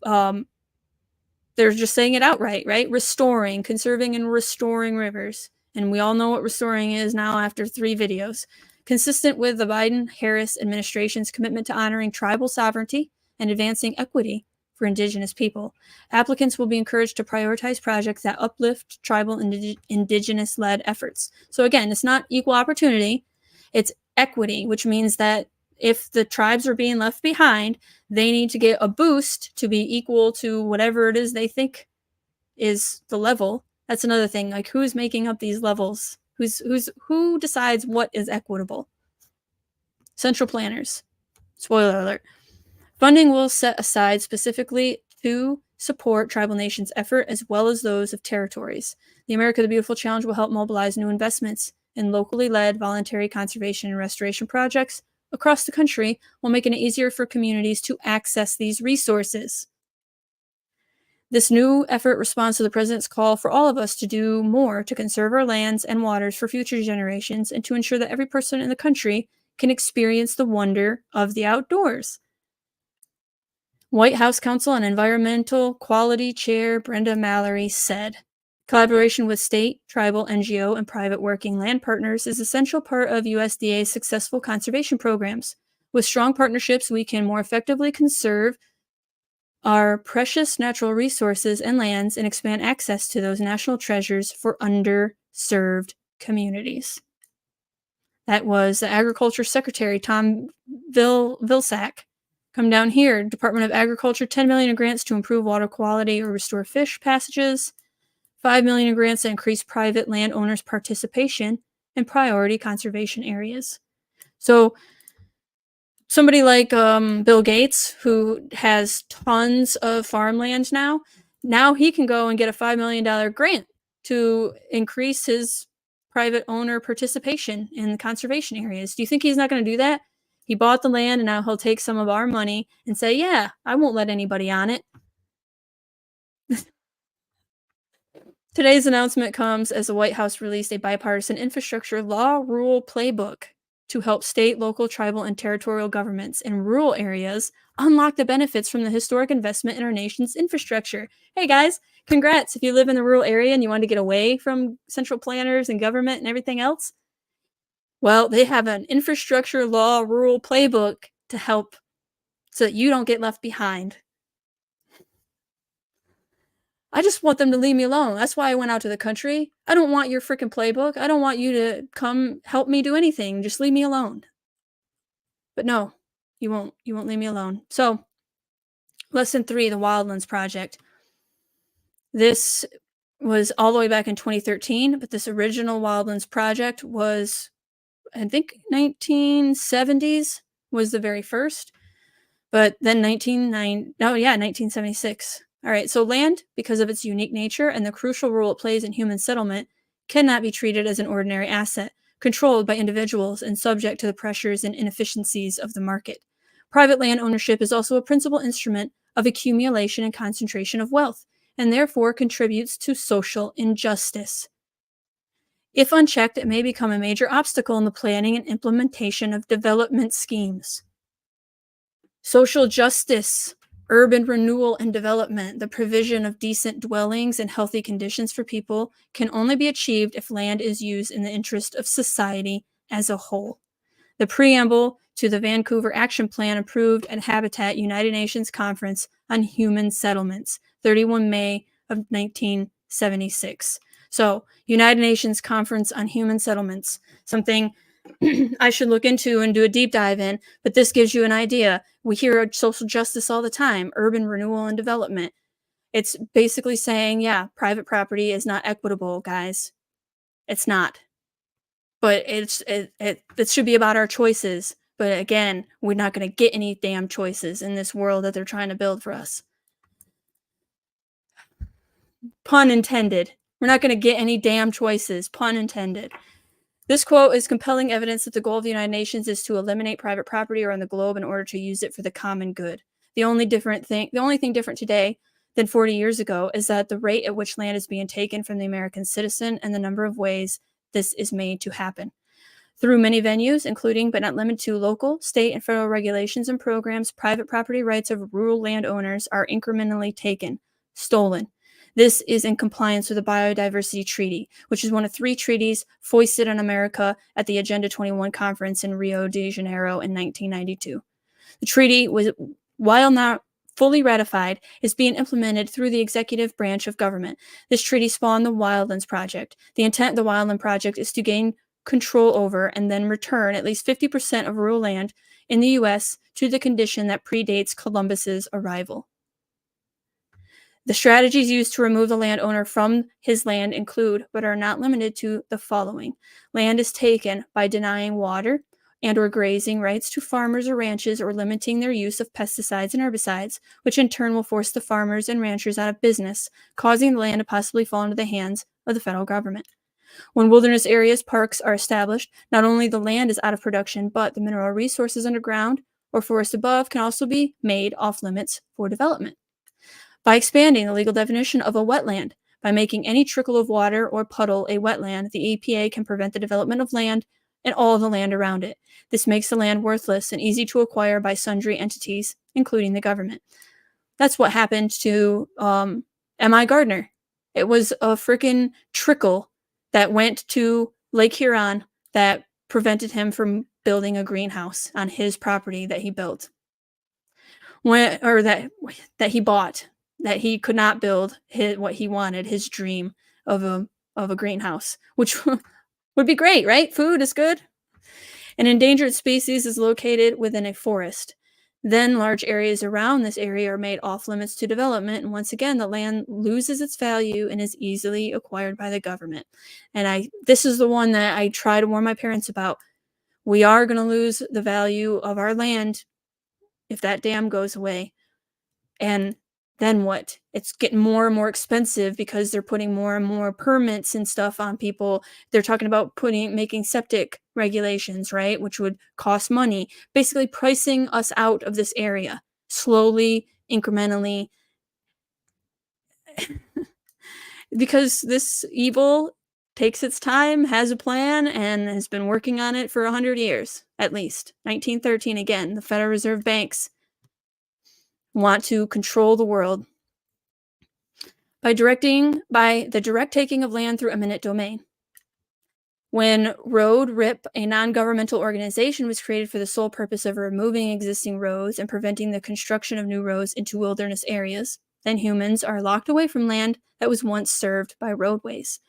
They're just saying it outright, right? Conserving and restoring rivers. And we all know what restoring is now after 3 videos. Consistent with the Biden-Harris administration's commitment to honoring tribal sovereignty and advancing equity for Indigenous people, applicants will be encouraged to prioritize projects that uplift tribal and Indigenous-led efforts. So again, it's not equal opportunity, it's equity, which means that if the tribes are being left behind, they need to get a boost to be equal to whatever it is they think is the level. That's another thing, like who's making up these levels? Who decides what is equitable? Central planners. Spoiler alert. Funding will set aside specifically to support tribal nations' effort as well as those of territories. The America the Beautiful Challenge will help mobilize new investments in locally led voluntary conservation and restoration projects across the country while making it easier for communities to access these resources. This new effort responds to the President's call for all of us to do more to conserve our lands and waters for future generations and to ensure that every person in the country can experience the wonder of the outdoors. White House Council on Environmental Quality Chair Brenda Mallory said, "Collaboration with state, tribal, NGO, and private working land partners is an essential part of USDA's successful conservation programs. With strong partnerships, we can more effectively conserve our precious natural resources and lands and expand access to those national treasures for underserved communities." That was the Agriculture Secretary, Tom Vilsack. Come down here, Department of Agriculture, $10 million in grants to improve water quality or restore fish passages, $5 million in grants to increase private landowners' participation in priority conservation areas. So somebody like Bill Gates, who has tons of farmland now he can go and get a $5 million grant to increase his private owner participation in conservation areas. Do you think he's not going to do that? He bought the land and now he'll take some of our money and say, yeah, I won't let anybody on it. Today's announcement comes as the White House released a bipartisan infrastructure law rule playbook to help state, local, tribal, and territorial governments in rural areas unlock the benefits from the historic investment in our nation's infrastructure. Hey guys, congrats if you live in the rural area and you want to get away from central planners and government and everything else. Well, they have an infrastructure law rule playbook to help so that you don't get left behind. I just want them to leave me alone. That's why I went out to the country. I don't want your freaking playbook. I don't want you to come help me do anything. Just leave me alone. But no, you won't. You won't leave me alone. So, lesson 3, the Wildlands Project. This was all the way back in 2013, but this original Wildlands Project was, I think, 1970s was the very first. But then 1976. All right, so land, because of its unique nature and the crucial role it plays in human settlement, cannot be treated as an ordinary asset, controlled by individuals and subject to the pressures and inefficiencies of the market. Private land ownership is also a principal instrument of accumulation and concentration of wealth, and therefore contributes to social injustice. If unchecked, it may become a major obstacle in the planning and implementation of development schemes. Social justice, urban renewal and development, the provision of decent dwellings and healthy conditions for people can only be achieved if land is used in the interest of society as a whole. The preamble to the Vancouver Action Plan approved at Habitat United Nations Conference on Human Settlements, 31 May of 1976. So, United Nations Conference on Human Settlements, something I should look into and do a deep dive in, but this gives you an idea. We hear social justice all the time, urban renewal and development. It's basically saying, yeah, private property is not equitable, guys. It's not. But it should be about our choices. But again, we're not going to get any damn choices in this world that they're trying to build for us. Pun intended. We're not going to get any damn choices. Pun intended. This quote is compelling evidence that the goal of the United Nations is to eliminate private property around the globe in order to use it for the common good. The only thing different today than 40 years ago is that the rate at which land is being taken from the American citizen and the number of ways this is made to happen. Through many venues, including but not limited to local, state, and federal regulations and programs, private property rights of rural landowners are incrementally taken, stolen. This is in compliance with the Biodiversity Treaty, which is one of 3 treaties foisted on America at the Agenda 21 conference in Rio de Janeiro in 1992. The treaty, while not fully ratified, is being implemented through the executive branch of government. This treaty spawned the Wildlands Project. The intent of the Wildland Project is to gain control over and then return at least 50% of rural land in the U.S. to the condition that predates Columbus's arrival. The strategies used to remove the landowner from his land include, but are not limited to, the following. Land is taken by denying water and or grazing rights to farmers or ranches, or limiting their use of pesticides and herbicides, which in turn will force the farmers and ranchers out of business, causing the land to possibly fall into the hands of the federal government. When wilderness areas, parks are established, not only the land is out of production, but the mineral resources underground or forest above can also be made off limits for development. By expanding the legal definition of a wetland, by making any trickle of water or puddle a wetland, the EPA can prevent the development of land and all of the land around it. This makes the land worthless and easy to acquire by sundry entities, including the government. That's what happened to M.I. Gardner. It was a freaking trickle that went to Lake Huron that prevented him from building a greenhouse on his property that he built. That he bought, that he could not build what he wanted, his dream of a greenhouse, which would be great, right? Food is good. An endangered species is located within a forest. Then large areas around this area are made off limits to development, and once again, the land loses its value and is easily acquired by the government. And this is the one that I try to warn my parents about. We are going to lose the value of our land if that dam goes away. And then what? It's getting more and more expensive because they're putting more and more permits and stuff on people. They're talking about making septic regulations, right? Which would cost money, basically pricing us out of this area slowly, incrementally. Because this evil takes its time, has a plan, and has been working on it for 100 years, at least. 1913, again, the Federal Reserve banks want to control the world by the direct taking of land through eminent domain. When Road RIP, a non-governmental organization, was created for the sole purpose of removing existing roads and preventing the construction of new roads into wilderness areas, then humans are locked away from land that was once served by roadways.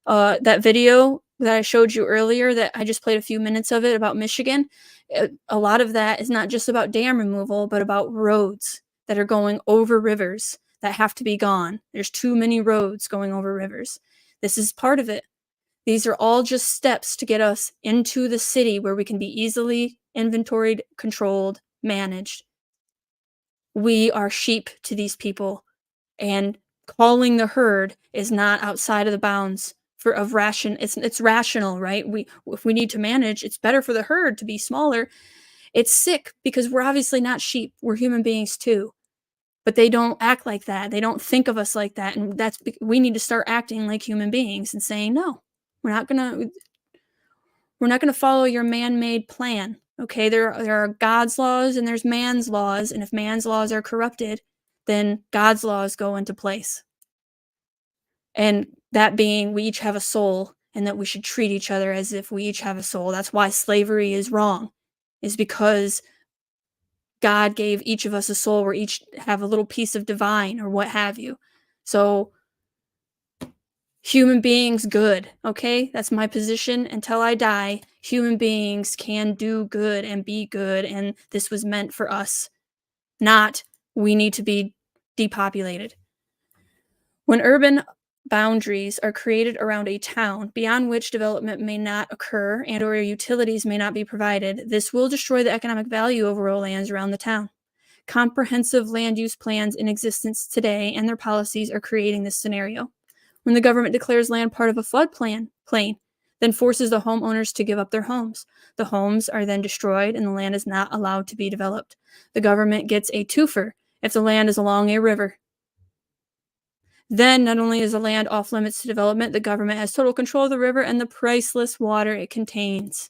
That video that I showed you earlier, that I just played a few minutes of it about Michigan, a lot of that is not just about dam removal, but about roads that are going over rivers that have to be gone. There's too many roads going over rivers. This is part of it. These are all just steps to get us into the city where we can be easily inventoried, controlled, managed. We are sheep to these people, and calling the herd is not outside of the bounds of ration. It's rational, right? If we need to manage, it's better for the herd to be smaller. It's sick because we're obviously not sheep. We're human beings too. But they don't act like that. They don't think of us like that. And we need to start acting like human beings and saying, no, we're not gonna follow your man-made plan. Okay, there are God's laws and there's man's laws, and if man's laws are corrupted, then God's laws go into place. And that being, we each have a soul, and that we should treat each other as if we each have a soul. That's why slavery is wrong, is because God gave each of us a soul. We each have a little piece of divine or what have you. So human beings good, okay? That's my position until I die. Human beings can do good and be good, and this was meant for us, not we need to be depopulated. When urban boundaries are created around a town beyond which development may not occur and or utilities may not be provided, this will destroy the economic value of rural lands around the town. Comprehensive land use plans in existence today and their policies are creating this scenario. When the government declares land part of a flood plain, then forces the homeowners to give up their homes. The homes are then destroyed and the land is not allowed to be developed. The government gets a twofer if the land is along a river. Then not only is the land off limits to development, the government has total control of the river and the priceless water it contains.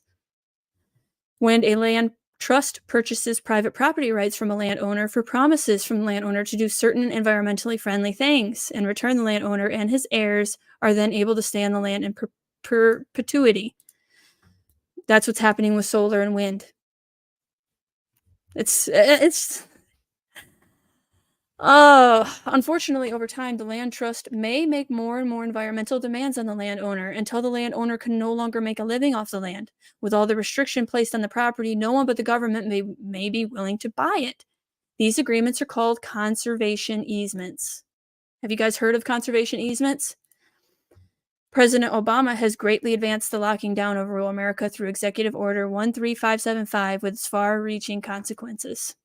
When a land trust purchases private property rights from a landowner for promises from the landowner to do certain environmentally friendly things, in return the landowner and his heirs are then able to stay on the land in perpetuity. That's what's happening with solar and wind. Unfortunately, over time, the land trust may make more and more environmental demands on the landowner until the landowner can no longer make a living off the land. With all the restriction placed on the property, no one but the government may be willing to buy it. These agreements are called conservation easements. Have you guys heard of conservation easements? President Obama has greatly advanced the locking down of rural America through Executive Order 13575 with its far-reaching consequences.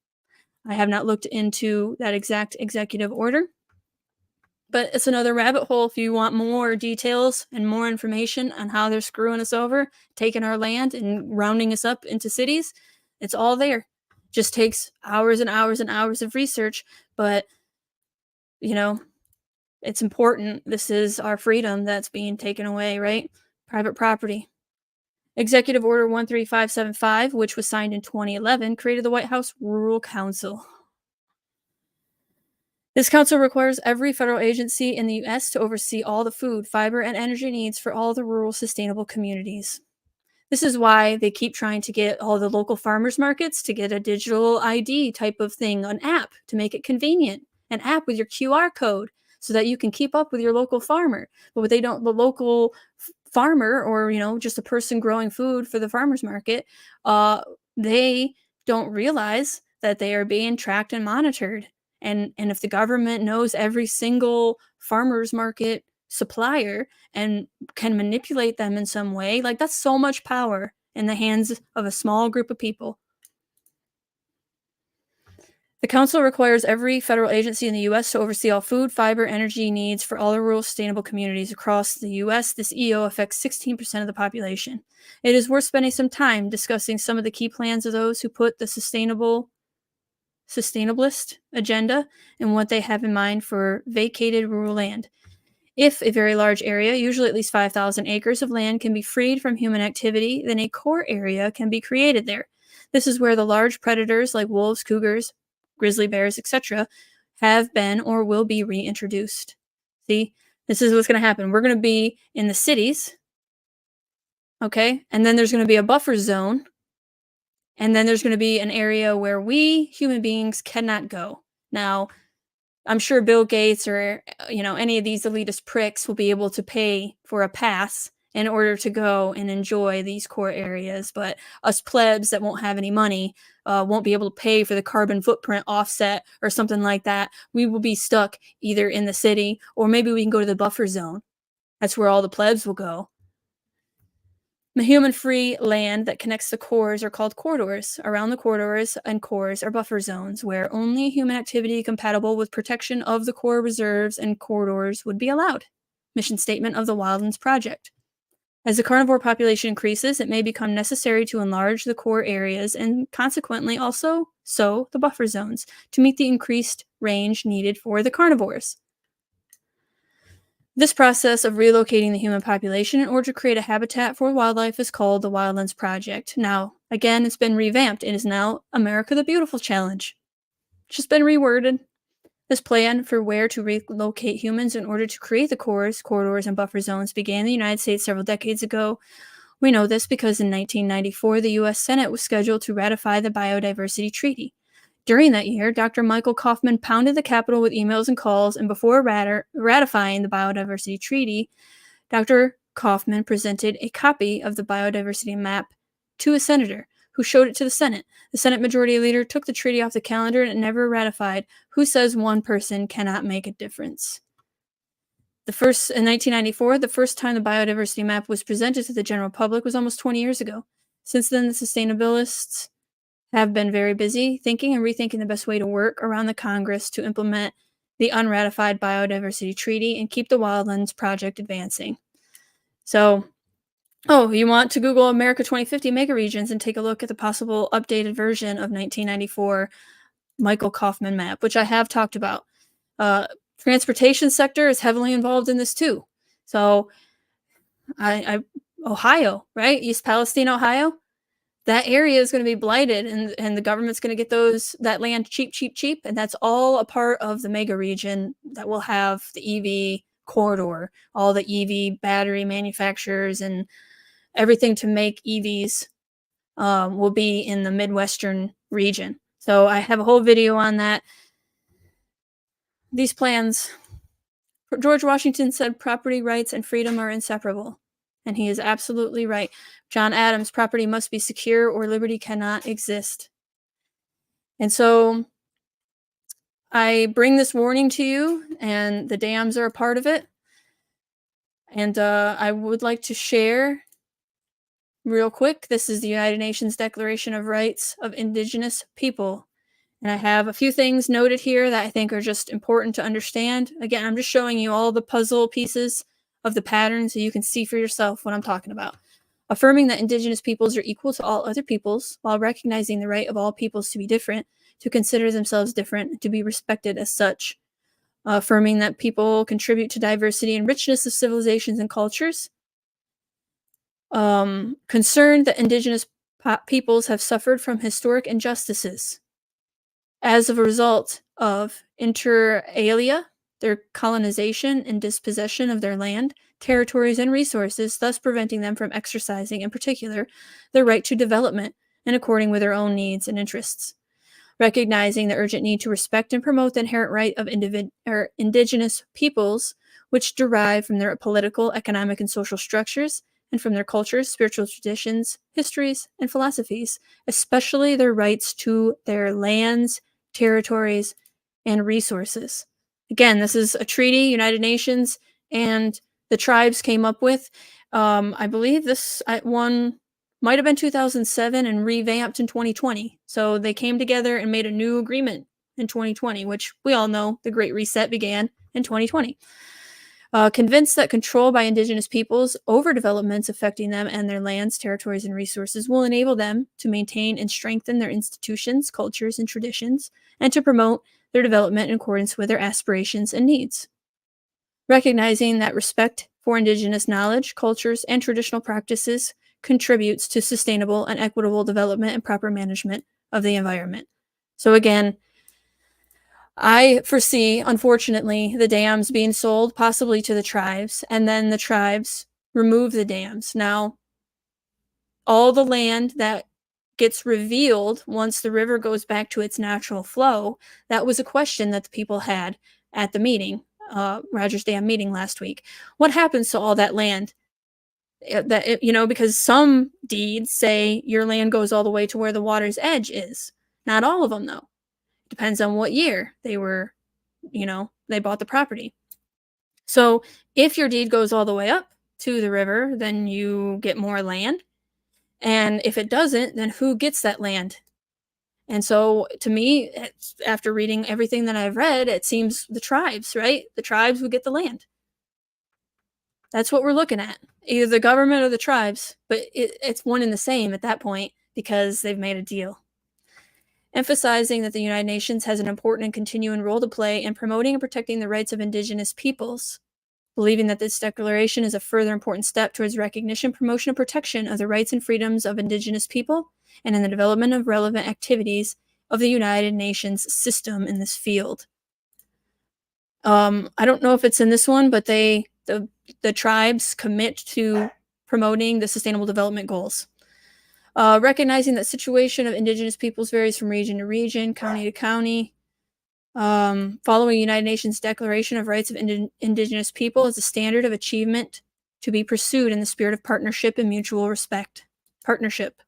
I have not looked into that exact executive order, but it's another rabbit hole if you want more details and more information on how they're screwing us over, taking our land and rounding us up into cities. It's all there. Just takes hours and hours and hours of research, but you know, it's important. This is our freedom that's being taken away, right? Private property. Executive Order 13575, which was signed in 2011, created the White House Rural Council. This council requires every federal agency in the U.S. to oversee all the food, fiber, and energy needs for all the rural sustainable communities. This is why they keep trying to get all the local farmers markets to get a digital ID type of thing, an app to make it convenient, an app with your QR code so that you can keep up with your local farmer. But what they don't, the local farmer or, just a person growing food for the farmer's market, they don't realize that they are being tracked and monitored. And if the government knows every single farmer's market supplier and can manipulate them in some way, like that's so much power in the hands of a small group of people. The council requires every federal agency in the U.S. to oversee all food, fiber, energy needs for all the rural sustainable communities across the U.S. This EO affects 16% of the population. It is worth spending some time discussing some of the key plans of those who put the sustainablist agenda and what they have in mind for vacated rural land. If a very large area, usually at least 5,000 acres of land, can be freed from human activity, then a core area can be created there. This is where the large predators like wolves, cougars, grizzly bears, etc. have been or will be reintroduced. See, this is what's going to happen. We're going to be in the cities, okay? And then there's going to be a buffer zone, and then there's going to be an area where we human beings cannot go. Now, I'm sure Bill Gates or, any of these elitist pricks will be able to pay for a pass in order to go and enjoy these core areas. But us plebs that won't have any money won't be able to pay for the carbon footprint offset or something like that. We will be stuck either in the city or maybe we can go to the buffer zone. That's where all the plebs will go. The human-free land that connects the cores are called corridors. Around the corridors and cores are buffer zones where only human activity compatible with protection of the core reserves and corridors would be allowed. Mission statement of the Wildlands project. As the carnivore population increases, it may become necessary to enlarge the core areas and consequently also sow the buffer zones to meet the increased range needed for the carnivores. This process of relocating the human population in order to create a habitat for wildlife is called the Wildlands Project. Now, again, it's been revamped. It is now America the Beautiful Challenge. It's just been reworded. This plan for where to relocate humans in order to create the cores, corridors, and buffer zones began in the United States several decades ago. We know this because in 1994, the U.S. Senate was scheduled to ratify the Biodiversity Treaty. During that year, Dr. Michael Kaufman pounded the Capitol with emails and calls, and before ratifying the Biodiversity Treaty, Dr. Kaufman presented a copy of the biodiversity map to a senator, who showed it to the Senate. The Senate Majority Leader took the treaty off the calendar and it never ratified. Who says one person cannot make a difference? In 1994, the first time the biodiversity map was presented to the general public was almost 20 years ago. Since then, the sustainabilists have been very busy thinking and rethinking the best way to work around the Congress to implement the unratified Biodiversity Treaty and keep the Wildlands Project advancing. So, you want to Google America 2050 megaregions and take a look at the possible updated version of 1994 Michael Kaufman map, which I have talked about. Transportation sector is heavily involved in this too. So, Ohio, right? East Palestine, Ohio. That area is going to be blighted and the government's going to get that land cheap. And that's all a part of the mega region that will have the EV corridor, all the EV battery manufacturers and everything to make EVs will be in the Midwestern region. So I have a whole video on that. These plans, George Washington said property rights and freedom are inseparable. And he is absolutely right. John Adams, property must be secure or liberty cannot exist. And so I bring this warning to you, and the dams are a part of it. And I would like to share real quick. This is the United Nations Declaration of Rights of Indigenous People. And I have a few things noted here that I think are just important to understand. Again, I'm just showing you all the puzzle pieces of the pattern so you can see for yourself what I'm talking about. Affirming that Indigenous peoples are equal to all other peoples while recognizing the right of all peoples to be different, to consider themselves different, and to be respected as such. Affirming that people contribute to diversity and richness of civilizations and cultures. Concerned that Indigenous peoples have suffered from historic injustices as a result of inter alia, their colonization and dispossession of their land, territories, and resources, thus preventing them from exercising, in particular, their right to development in according with their own needs and interests. Recognizing the urgent need to respect and promote the inherent right of Indigenous peoples, which derive from their political, economic, and social structures, and from their cultures, spiritual traditions, histories, and philosophies, especially their rights to their lands, territories, and resources. Again, this is a treaty, United Nations, and the tribes came up with. I believe this one might have been 2007 and revamped in 2020. So they came together and made a new agreement in 2020, which we all know the Great Reset began in 2020. Convinced that control by Indigenous peoples over developments affecting them and their lands, territories, and resources will enable them to maintain and strengthen their institutions, cultures, and traditions, and to promote their development in accordance with their aspirations and needs. Recognizing that respect for Indigenous knowledge, cultures, and traditional practices contributes to sustainable and equitable development and proper management of the environment. So again, I foresee, unfortunately, the dams being sold possibly to the tribes, and then the tribes remove the dams. Now, all the land that gets revealed once the river goes back to its natural flow, that was a question that the people had at the meeting, Rogers Dam meeting last week. What happens to all that land? Because some deeds say your land goes all the way to where the water's edge is. Not all of them, though. Depends on what year they bought the property. So if your deed goes all the way up to the river, then you get more land. And if it doesn't, then who gets that land? And so to me, after reading everything that I've read, it seems the tribes, right? The tribes would get the land. That's what we're looking at. Either the government or the tribes, but it's one and the same at that point because they've made a deal. Emphasizing that the United Nations has an important and continuing role to play in promoting and protecting the rights of Indigenous peoples, believing that this declaration is a further important step towards recognition, promotion, and protection of the rights and freedoms of Indigenous people, and in the development of relevant activities of the United Nations system in this field. I don't know if it's in this one, but the tribes commit to promoting the Sustainable Development Goals. Recognizing that situation of Indigenous peoples varies from region to region, county to county. Following United Nations Declaration of Rights of Indigenous People is a standard of achievement to be pursued in the spirit of partnership and mutual respect. Partnership.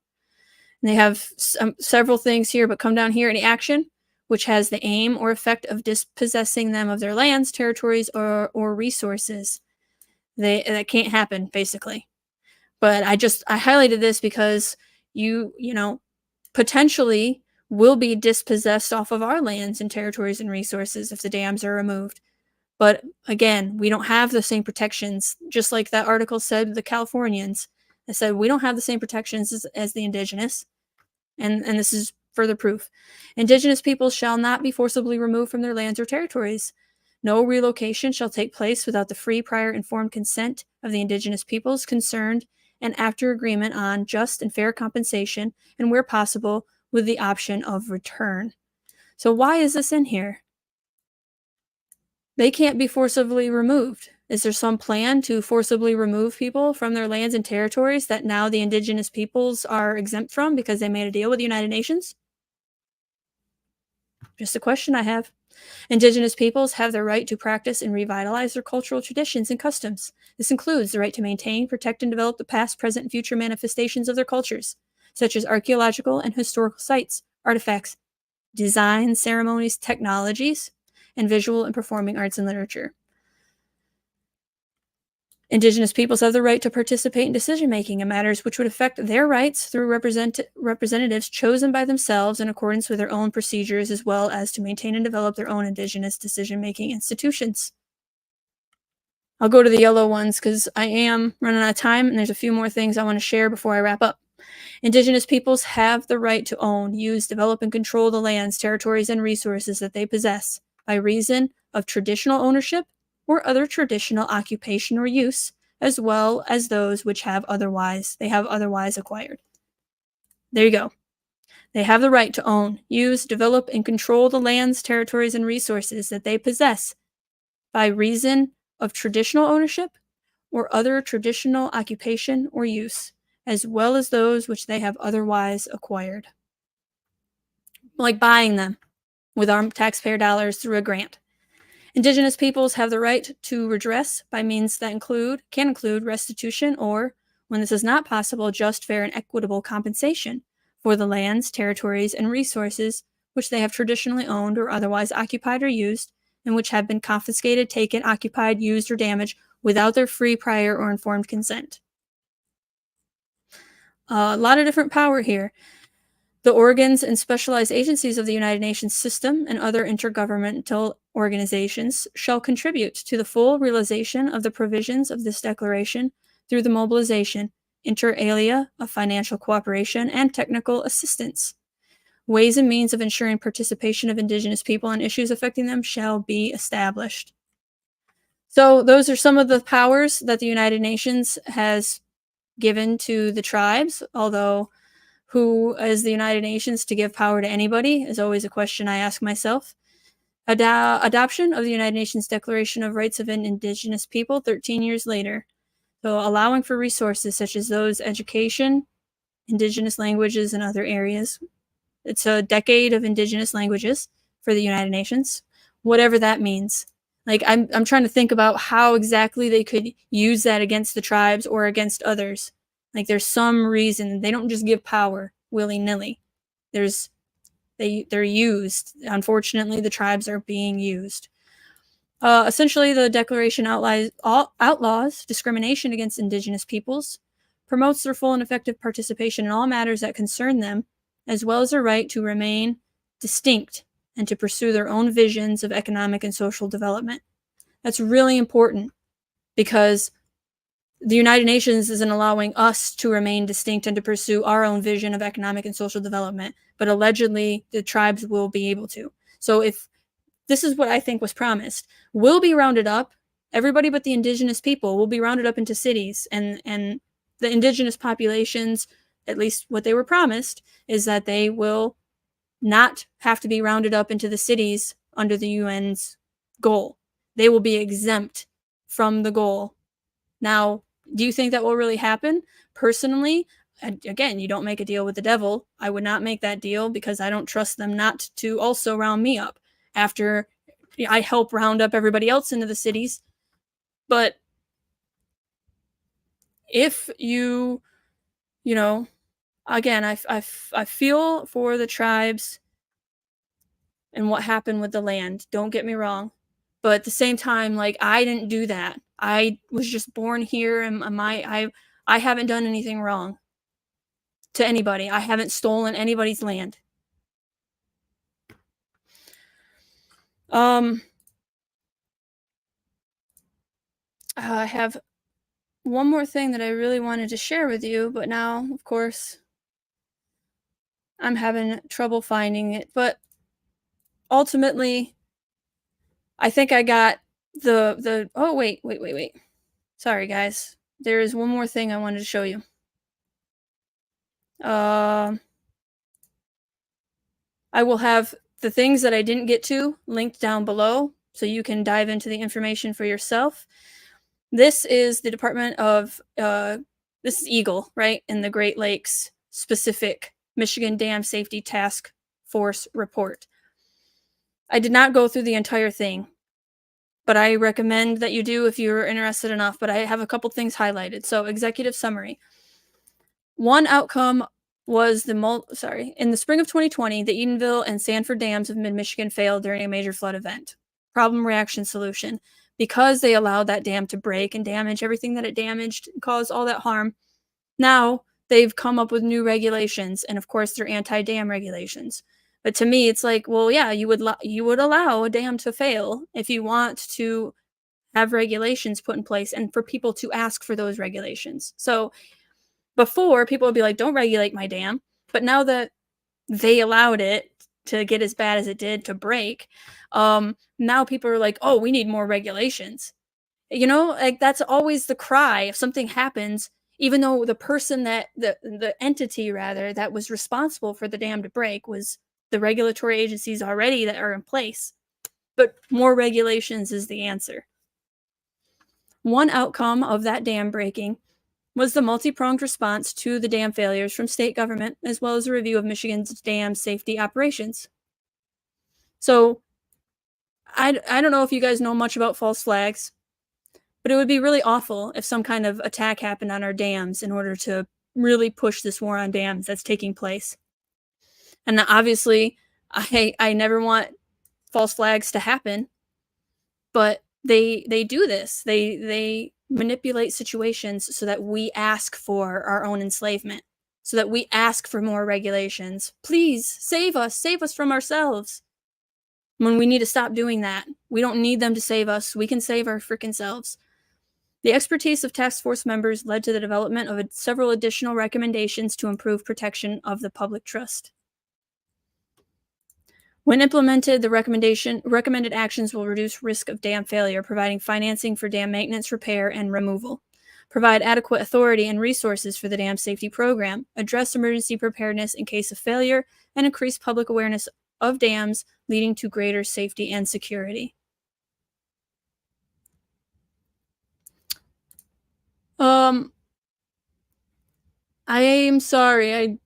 And they have several things here, but come down here, any action which has the aim or effect of dispossessing them of their lands, territories, or resources. That can't happen, basically. But I highlighted this because you potentially will be dispossessed off of our lands and territories and resources if the dams are removed. But again, we don't have the same protections, just like that article said, the Californians. They said we don't have the same protections as the Indigenous. And this is further proof. Indigenous peoples shall not be forcibly removed from their lands or territories. No relocation shall take place without the free, prior, informed consent of the Indigenous peoples concerned and after agreement on just and fair compensation, and where possible, with the option of return. So why is this in here? They can't be forcibly removed. Is there some plan to forcibly remove people from their lands and territories that now the Indigenous peoples are exempt from because they made a deal with the United Nations? Just a question I have. Indigenous peoples have the right to practice and revitalize their cultural traditions and customs. This includes the right to maintain, protect, and develop the past, present, and future manifestations of their cultures, such as archaeological and historical sites, artifacts, designs, ceremonies, technologies, and visual and performing arts and literature. Indigenous peoples have the right to participate in decision-making in matters which would affect their rights through representatives chosen by themselves in accordance with their own procedures, as well as to maintain and develop their own Indigenous decision-making institutions. I'll go to the yellow ones because I am running out of time, and there's a few more things I want to share before I wrap up. Indigenous peoples have the right to own, use, develop, and control the lands, territories, and resources that they possess by reason of traditional ownership or other traditional occupation or use, as well as those which they have otherwise acquired. There you go. They have the right to own, use, develop, and control the lands, territories, and resources that they possess by reason of traditional ownership or other traditional occupation or use, as well as those which they have otherwise acquired. Like buying them with our taxpayer dollars through a grant. Indigenous peoples have the right to redress by means that can include restitution or, when this is not possible, just, fair, and equitable compensation for the lands, territories, and resources which they have traditionally owned or otherwise occupied or used, and which have been confiscated, taken, occupied, used, or damaged without their free, prior, or informed consent. A lot of different power here. The organs and specialized agencies of the United Nations system and other intergovernmental organizations shall contribute to the full realization of the provisions of this declaration through the mobilization, inter alia, of financial cooperation and technical assistance. Ways and means of ensuring participation of Indigenous people in issues affecting them shall be established. So those are some of the powers that the United Nations has given to the tribes, although who is the United Nations to give power to anybody is always a question I ask myself. Adoption of the United Nations Declaration of Rights of Indigenous People 13 years later. So allowing for resources such as those education, Indigenous languages, and other areas. It's a decade of Indigenous languages for the United Nations, whatever that means. Like I'm trying to think about how exactly they could use that against the tribes or against others. Like there's some reason they don't just give power willy-nilly. They're used. Unfortunately, the tribes are being used. Essentially, the Declaration outlaws discrimination against Indigenous peoples, promotes their full and effective participation in all matters that concern them, as well as their right to remain distinct and to pursue their own visions of economic and social development. That's really important because the United Nations isn't allowing us to remain distinct and to pursue our own vision of economic and social development, but allegedly the tribes will be able to. So if this is what I think was promised, we'll be rounded up, everybody but the Indigenous people will be rounded up into cities, and the Indigenous populations, at least what they were promised, is that they will not have to be rounded up into the cities under the UN's goal. They will be exempt from the goal. Now, do you think that will really happen? Personally, again, you don't make a deal with the devil. I would not make that deal because I don't trust them not to also round me up after I help round up everybody else into the cities. But if you know, again, I feel for the tribes and what happened with the land. Don't get me wrong. But at the same time, like, I didn't do that. I was just born here, and I haven't done anything wrong to anybody. I haven't stolen anybody's land. I have one more thing that I really wanted to share with you, but now, of course, I'm having trouble finding it. But ultimately, I think I got the oh, wait. Sorry, guys. There is one more thing I wanted to show you. I will have the things that I didn't get to linked down below so you can dive into the information for yourself. This is the Department of, this is Eagle, right? In the Great Lakes specific Michigan Dam Safety Task Force report. I did not go through the entire thing, but I recommend that you do if you're interested enough, but I have a couple things highlighted. So executive summary. One outcome was in the spring of 2020, the Edenville and Sanford dams of mid-Michigan failed during a major flood event. Problem, reaction, solution. because they allowed that dam to break and damage everything that it damaged, caused all that harm. Now they've come up with new regulations, and of course they're anti-dam regulations. But to me, it's like, well, yeah, you would allow a dam to fail if you want to have regulations put in place and for people to ask for those regulations. So before, people would be like, don't regulate my dam. But now that they allowed it to get as bad as it did to break, now people are like, oh, we need more regulations. You know, like that's always the cry if something happens, even though the person that the entity rather that was responsible for the dam to break was the regulatory agencies already that are in place. But more regulations is the answer. One outcome of that dam breaking was the multi-pronged response to the dam failures from state government, as well as a review of Michigan's dam safety operations. So I don't know if you guys know much about false flags, but it would be really awful if some kind of attack happened on our dams in order to really push this war on dams that's taking place. And obviously, I never want false flags to happen, but they do this. They manipulate situations so that we ask for our own enslavement, so that we ask for more regulations. Please save us from ourselves. When we need to stop doing that, we don't need them to save us. We can save our freaking selves. The expertise of task force members led to the development of several additional recommendations to improve protection of the public trust. When implemented, the recommended actions will reduce risk of dam failure, providing financing for dam maintenance, repair, and removal, provide adequate authority and resources for the dam safety program, address emergency preparedness in case of failure, and increase public awareness of dams, leading to greater safety and security. I am sorry,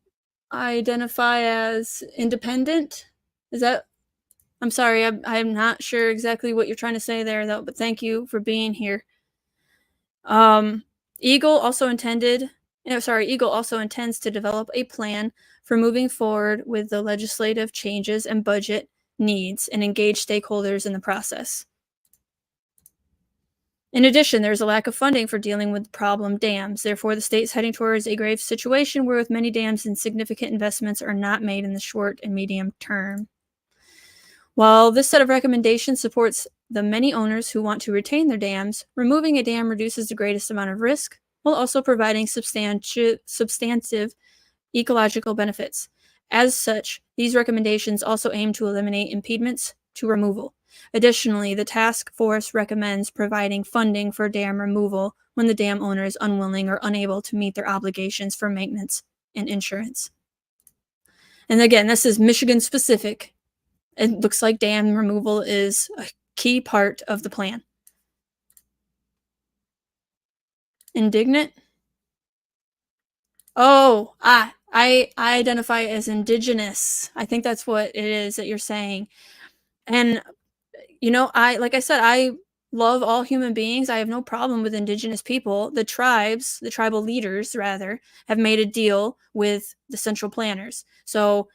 I identify as independent. Is that? I'm sorry, I'm not sure exactly what you're trying to say there, though, but thank you for being here. Eagle also intends to develop a plan for moving forward with the legislative changes and budget needs and engage stakeholders in the process. In addition, there is a lack of funding for dealing with problem dams. Therefore, the state is heading towards a grave situation where with many dams and significant investments are not made in the short and medium term. While this set of recommendations supports the many owners who want to retain their dams, removing a dam reduces the greatest amount of risk while also providing substantive ecological benefits. As such, these recommendations also aim to eliminate impediments to removal. Additionally, the task force recommends providing funding for dam removal when the dam owner is unwilling or unable to meet their obligations for maintenance and insurance. And again, this is Michigan specific. It looks like dam removal is a key part of the plan. Indignant? Oh, I identify as Indigenous. I think that's what it is that you're saying. And, you know, like I said, I love all human beings. I have no problem with Indigenous people. The tribal leaders, rather, have made a deal with the central planners. So,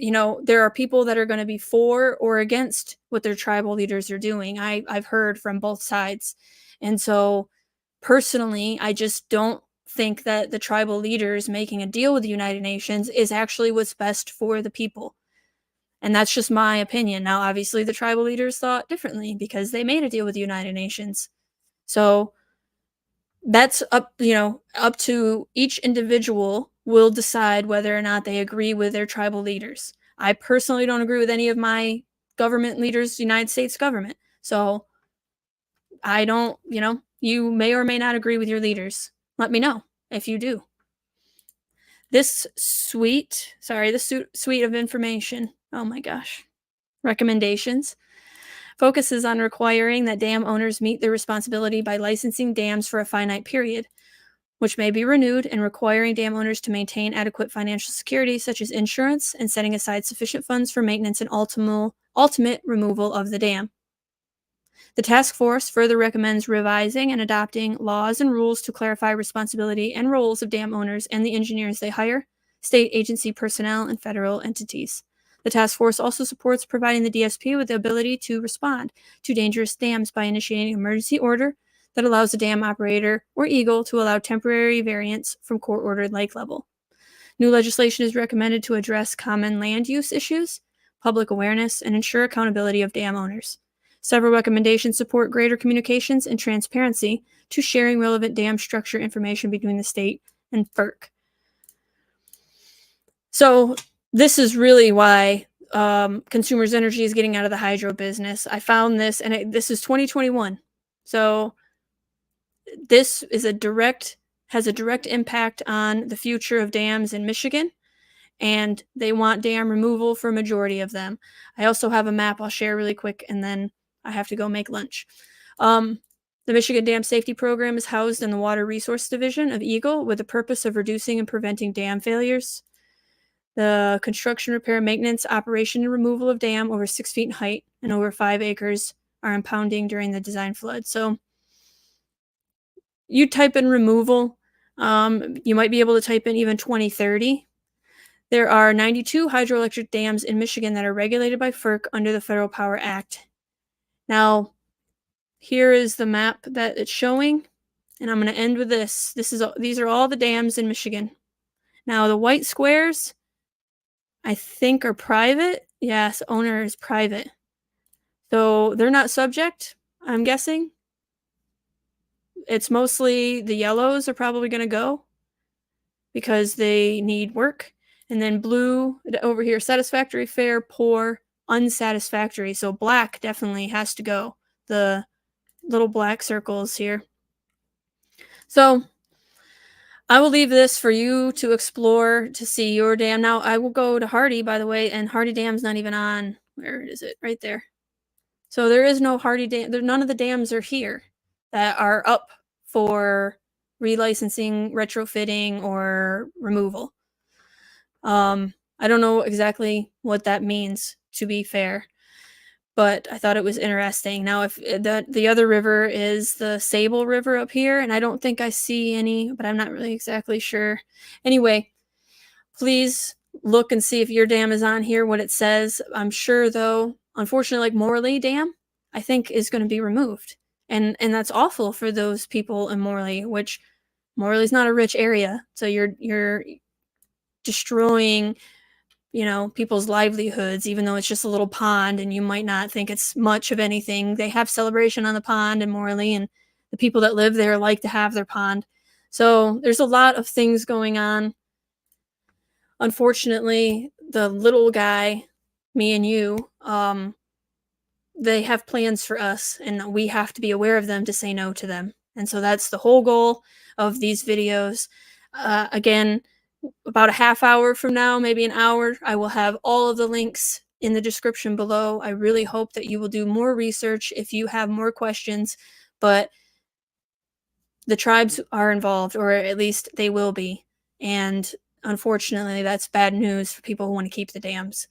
you know, there are people that are going to be for or against what their tribal leaders are doing. I've heard from both sides. And so personally, I just don't think that the tribal leaders making a deal with the United Nations is actually what's best for the people. And that's just my opinion. Now, obviously, the tribal leaders thought differently because they made a deal with the United Nations. So that's up to each individual will decide whether or not they agree with their tribal leaders. I personally don't agree with any of my government leaders, United States government. So I don't, you may or may not agree with your leaders. Let me know if you do. This suite of information, oh my gosh, recommendations, focuses on requiring that dam owners meet their responsibility by licensing dams for a finite period, which may be renewed, and requiring dam owners to maintain adequate financial security, such as insurance, and setting aside sufficient funds for maintenance and ultimate removal of the dam. The task force further recommends revising and adopting laws and rules to clarify responsibility and roles of dam owners and the engineers they hire, state agency personnel, and federal entities. The task force also supports providing the DSP with the ability to respond to dangerous dams by initiating an emergency order that allows the dam operator or Eagle to allow temporary variance from court-ordered lake level. New legislation is recommended to address common land use issues, public awareness, and ensure accountability of dam owners. Several recommendations support greater communications and transparency to sharing relevant dam structure information between the state and FERC. So this is really why Consumers Energy is getting out of the hydro business. I found this, and this is 2021. So this is has a direct impact on the future of dams in Michigan, and they want dam removal for a majority of them. I also have a map I'll share really quick, and then I have to go make lunch. The Michigan Dam Safety Program is housed in the Water Resource Division of Eagle with the purpose of reducing and preventing dam failures. The construction, repair, maintenance, operation, and removal of dam over 6 feet in height and over 5 acres are impounding during the design flood. So you type in removal, you might be able to type in even 2030. There are 92 hydroelectric dams in Michigan that are regulated by FERC under the Federal Power Act. Now, here is the map that it's showing, and I'm going to end with this. These are all the dams in Michigan. Now, the white squares, I think, are private. Yes, owner is private. So they're not subject, I'm guessing. It's mostly the yellows are probably going to go because they need work. And then blue over here, satisfactory, fair, poor, unsatisfactory. So black definitely has to go. The little black circles here. So I will leave this for you to explore to see your dam. Now I will go to Hardy, by the way, and Hardy Dam's not even on. Where is it? Right there. So there is no Hardy Dam. None of the dams are here that are up for relicensing, retrofitting, or removal. I don't know exactly what that means, to be fair, but I thought it was interesting. Now, if the other river is the Sable River up here, and I don't think I see any, but I'm not really exactly sure. Anyway, please look and see if your dam is on here, what it says. I'm sure, though, unfortunately, like Morley Dam, I think is going to be removed. And that's awful for those people in Morley, which Morley's not a rich area. So you're destroying, people's livelihoods, even though it's just a little pond and you might not think it's much of anything. They have celebration on the pond in Morley, and the people that live there like to have their pond. So there's a lot of things going on. Unfortunately, the little guy, me and you, they have plans for us, and we have to be aware of them to say no to them. And so that's the whole goal of these videos. Again, about a half hour from now, maybe an hour, I will have all of the links in the description below. I really hope that you will do more research if you have more questions, but the tribes are involved, or at least they will be. And unfortunately, that's bad news for people who want to keep the dams.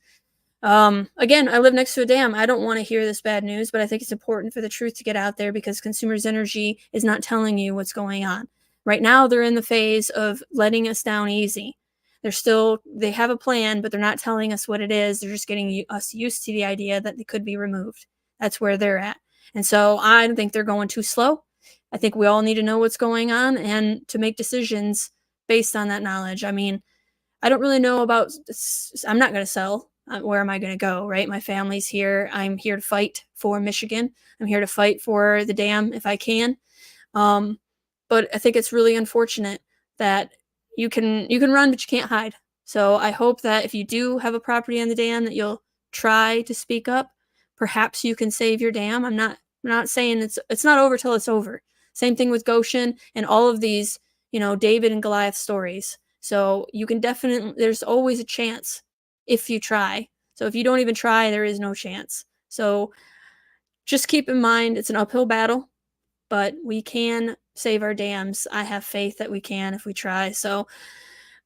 Again, I live next to a dam. I don't want to hear this bad news, but I think it's important for the truth to get out there because Consumers Energy is not telling you what's going on. Right now, they're in the phase of letting us down easy. They have a plan, but they're not telling us what it is. They're just getting us used to the idea that they could be removed. That's where they're at. And so I think they're going too slow. I think we all need to know what's going on and to make decisions based on that knowledge. I mean, I don't really know about, I'm not going to sell. Where am I going to go, right? My family's here. I'm here to fight for Michigan. I'm here to fight for the dam if I can. But I think it's really unfortunate that you can run, but you can't hide. So I hope that if you do have a property on the dam, that you'll try to speak up. Perhaps you can save your dam. I'm not saying it's not over till it's over. Same thing with Goshen and all of these, David and Goliath stories. So you can there's always a chance if you try. So if you don't even try, there is no chance. So just keep in mind, it's an uphill battle, but we can save our dams. I have faith that we can if we try. So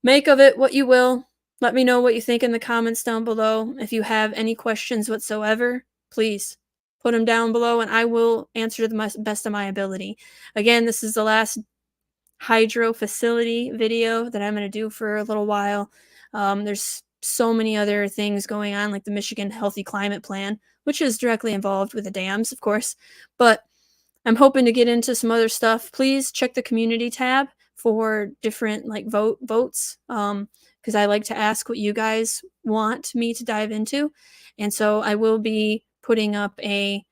make of it what you will. Let me know what you think in the comments down below. If you have any questions whatsoever, please put them down below and I will answer to the best of my ability. Again, this is the last hydro facility video that I'm going to do for a little while. There's so many other things going on, like the Michigan Healthy Climate Plan, which is directly involved with the dams, of course. But I'm hoping to get into some other stuff. Please check the community tab for different like votes, because I like to ask what you guys want me to dive into. And so I will be putting up a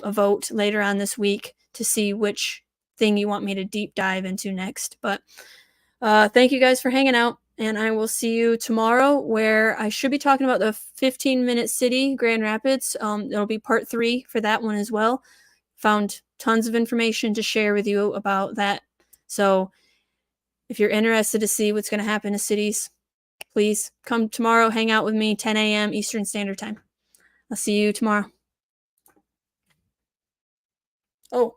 vote later on this week to see which thing you want me to deep dive into next. But thank you guys for hanging out, and I will see you tomorrow, where I should be talking about the 15-minute city, Grand Rapids. It'll be part 3 for that one as well. Found tons of information to share with you about that. So if you're interested to see what's going to happen to cities, please come tomorrow, hang out with me, 10 a.m. Eastern Standard Time. I'll see you tomorrow. Oh,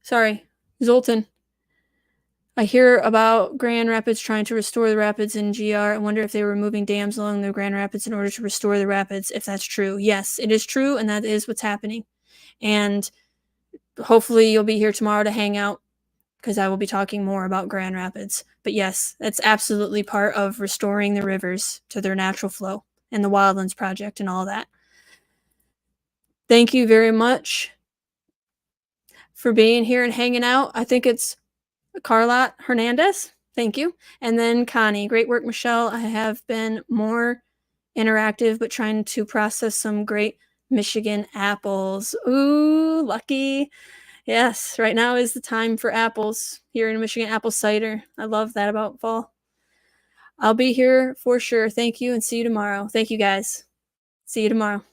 sorry, Zoltan. I hear about Grand Rapids trying to restore the rapids in GR. I wonder if they were moving dams along the Grand Rapids in order to restore the rapids, if that's true. Yes, it is true, and that is what's happening. And hopefully you'll be here tomorrow to hang out, because I will be talking more about Grand Rapids. But yes, that's absolutely part of restoring the rivers to their natural flow and the Wildlands Project and all that. Thank you very much for being here and hanging out. I think it's Carlot Hernandez. Thank you. And then Connie. Great work, Michelle. I have been more interactive, but trying to process some great Michigan apples. Ooh, lucky. Yes, right now is the time for apples here in Michigan. Apple cider. I love that about fall. I'll be here for sure. Thank you, and see you tomorrow. Thank you, guys. See you tomorrow.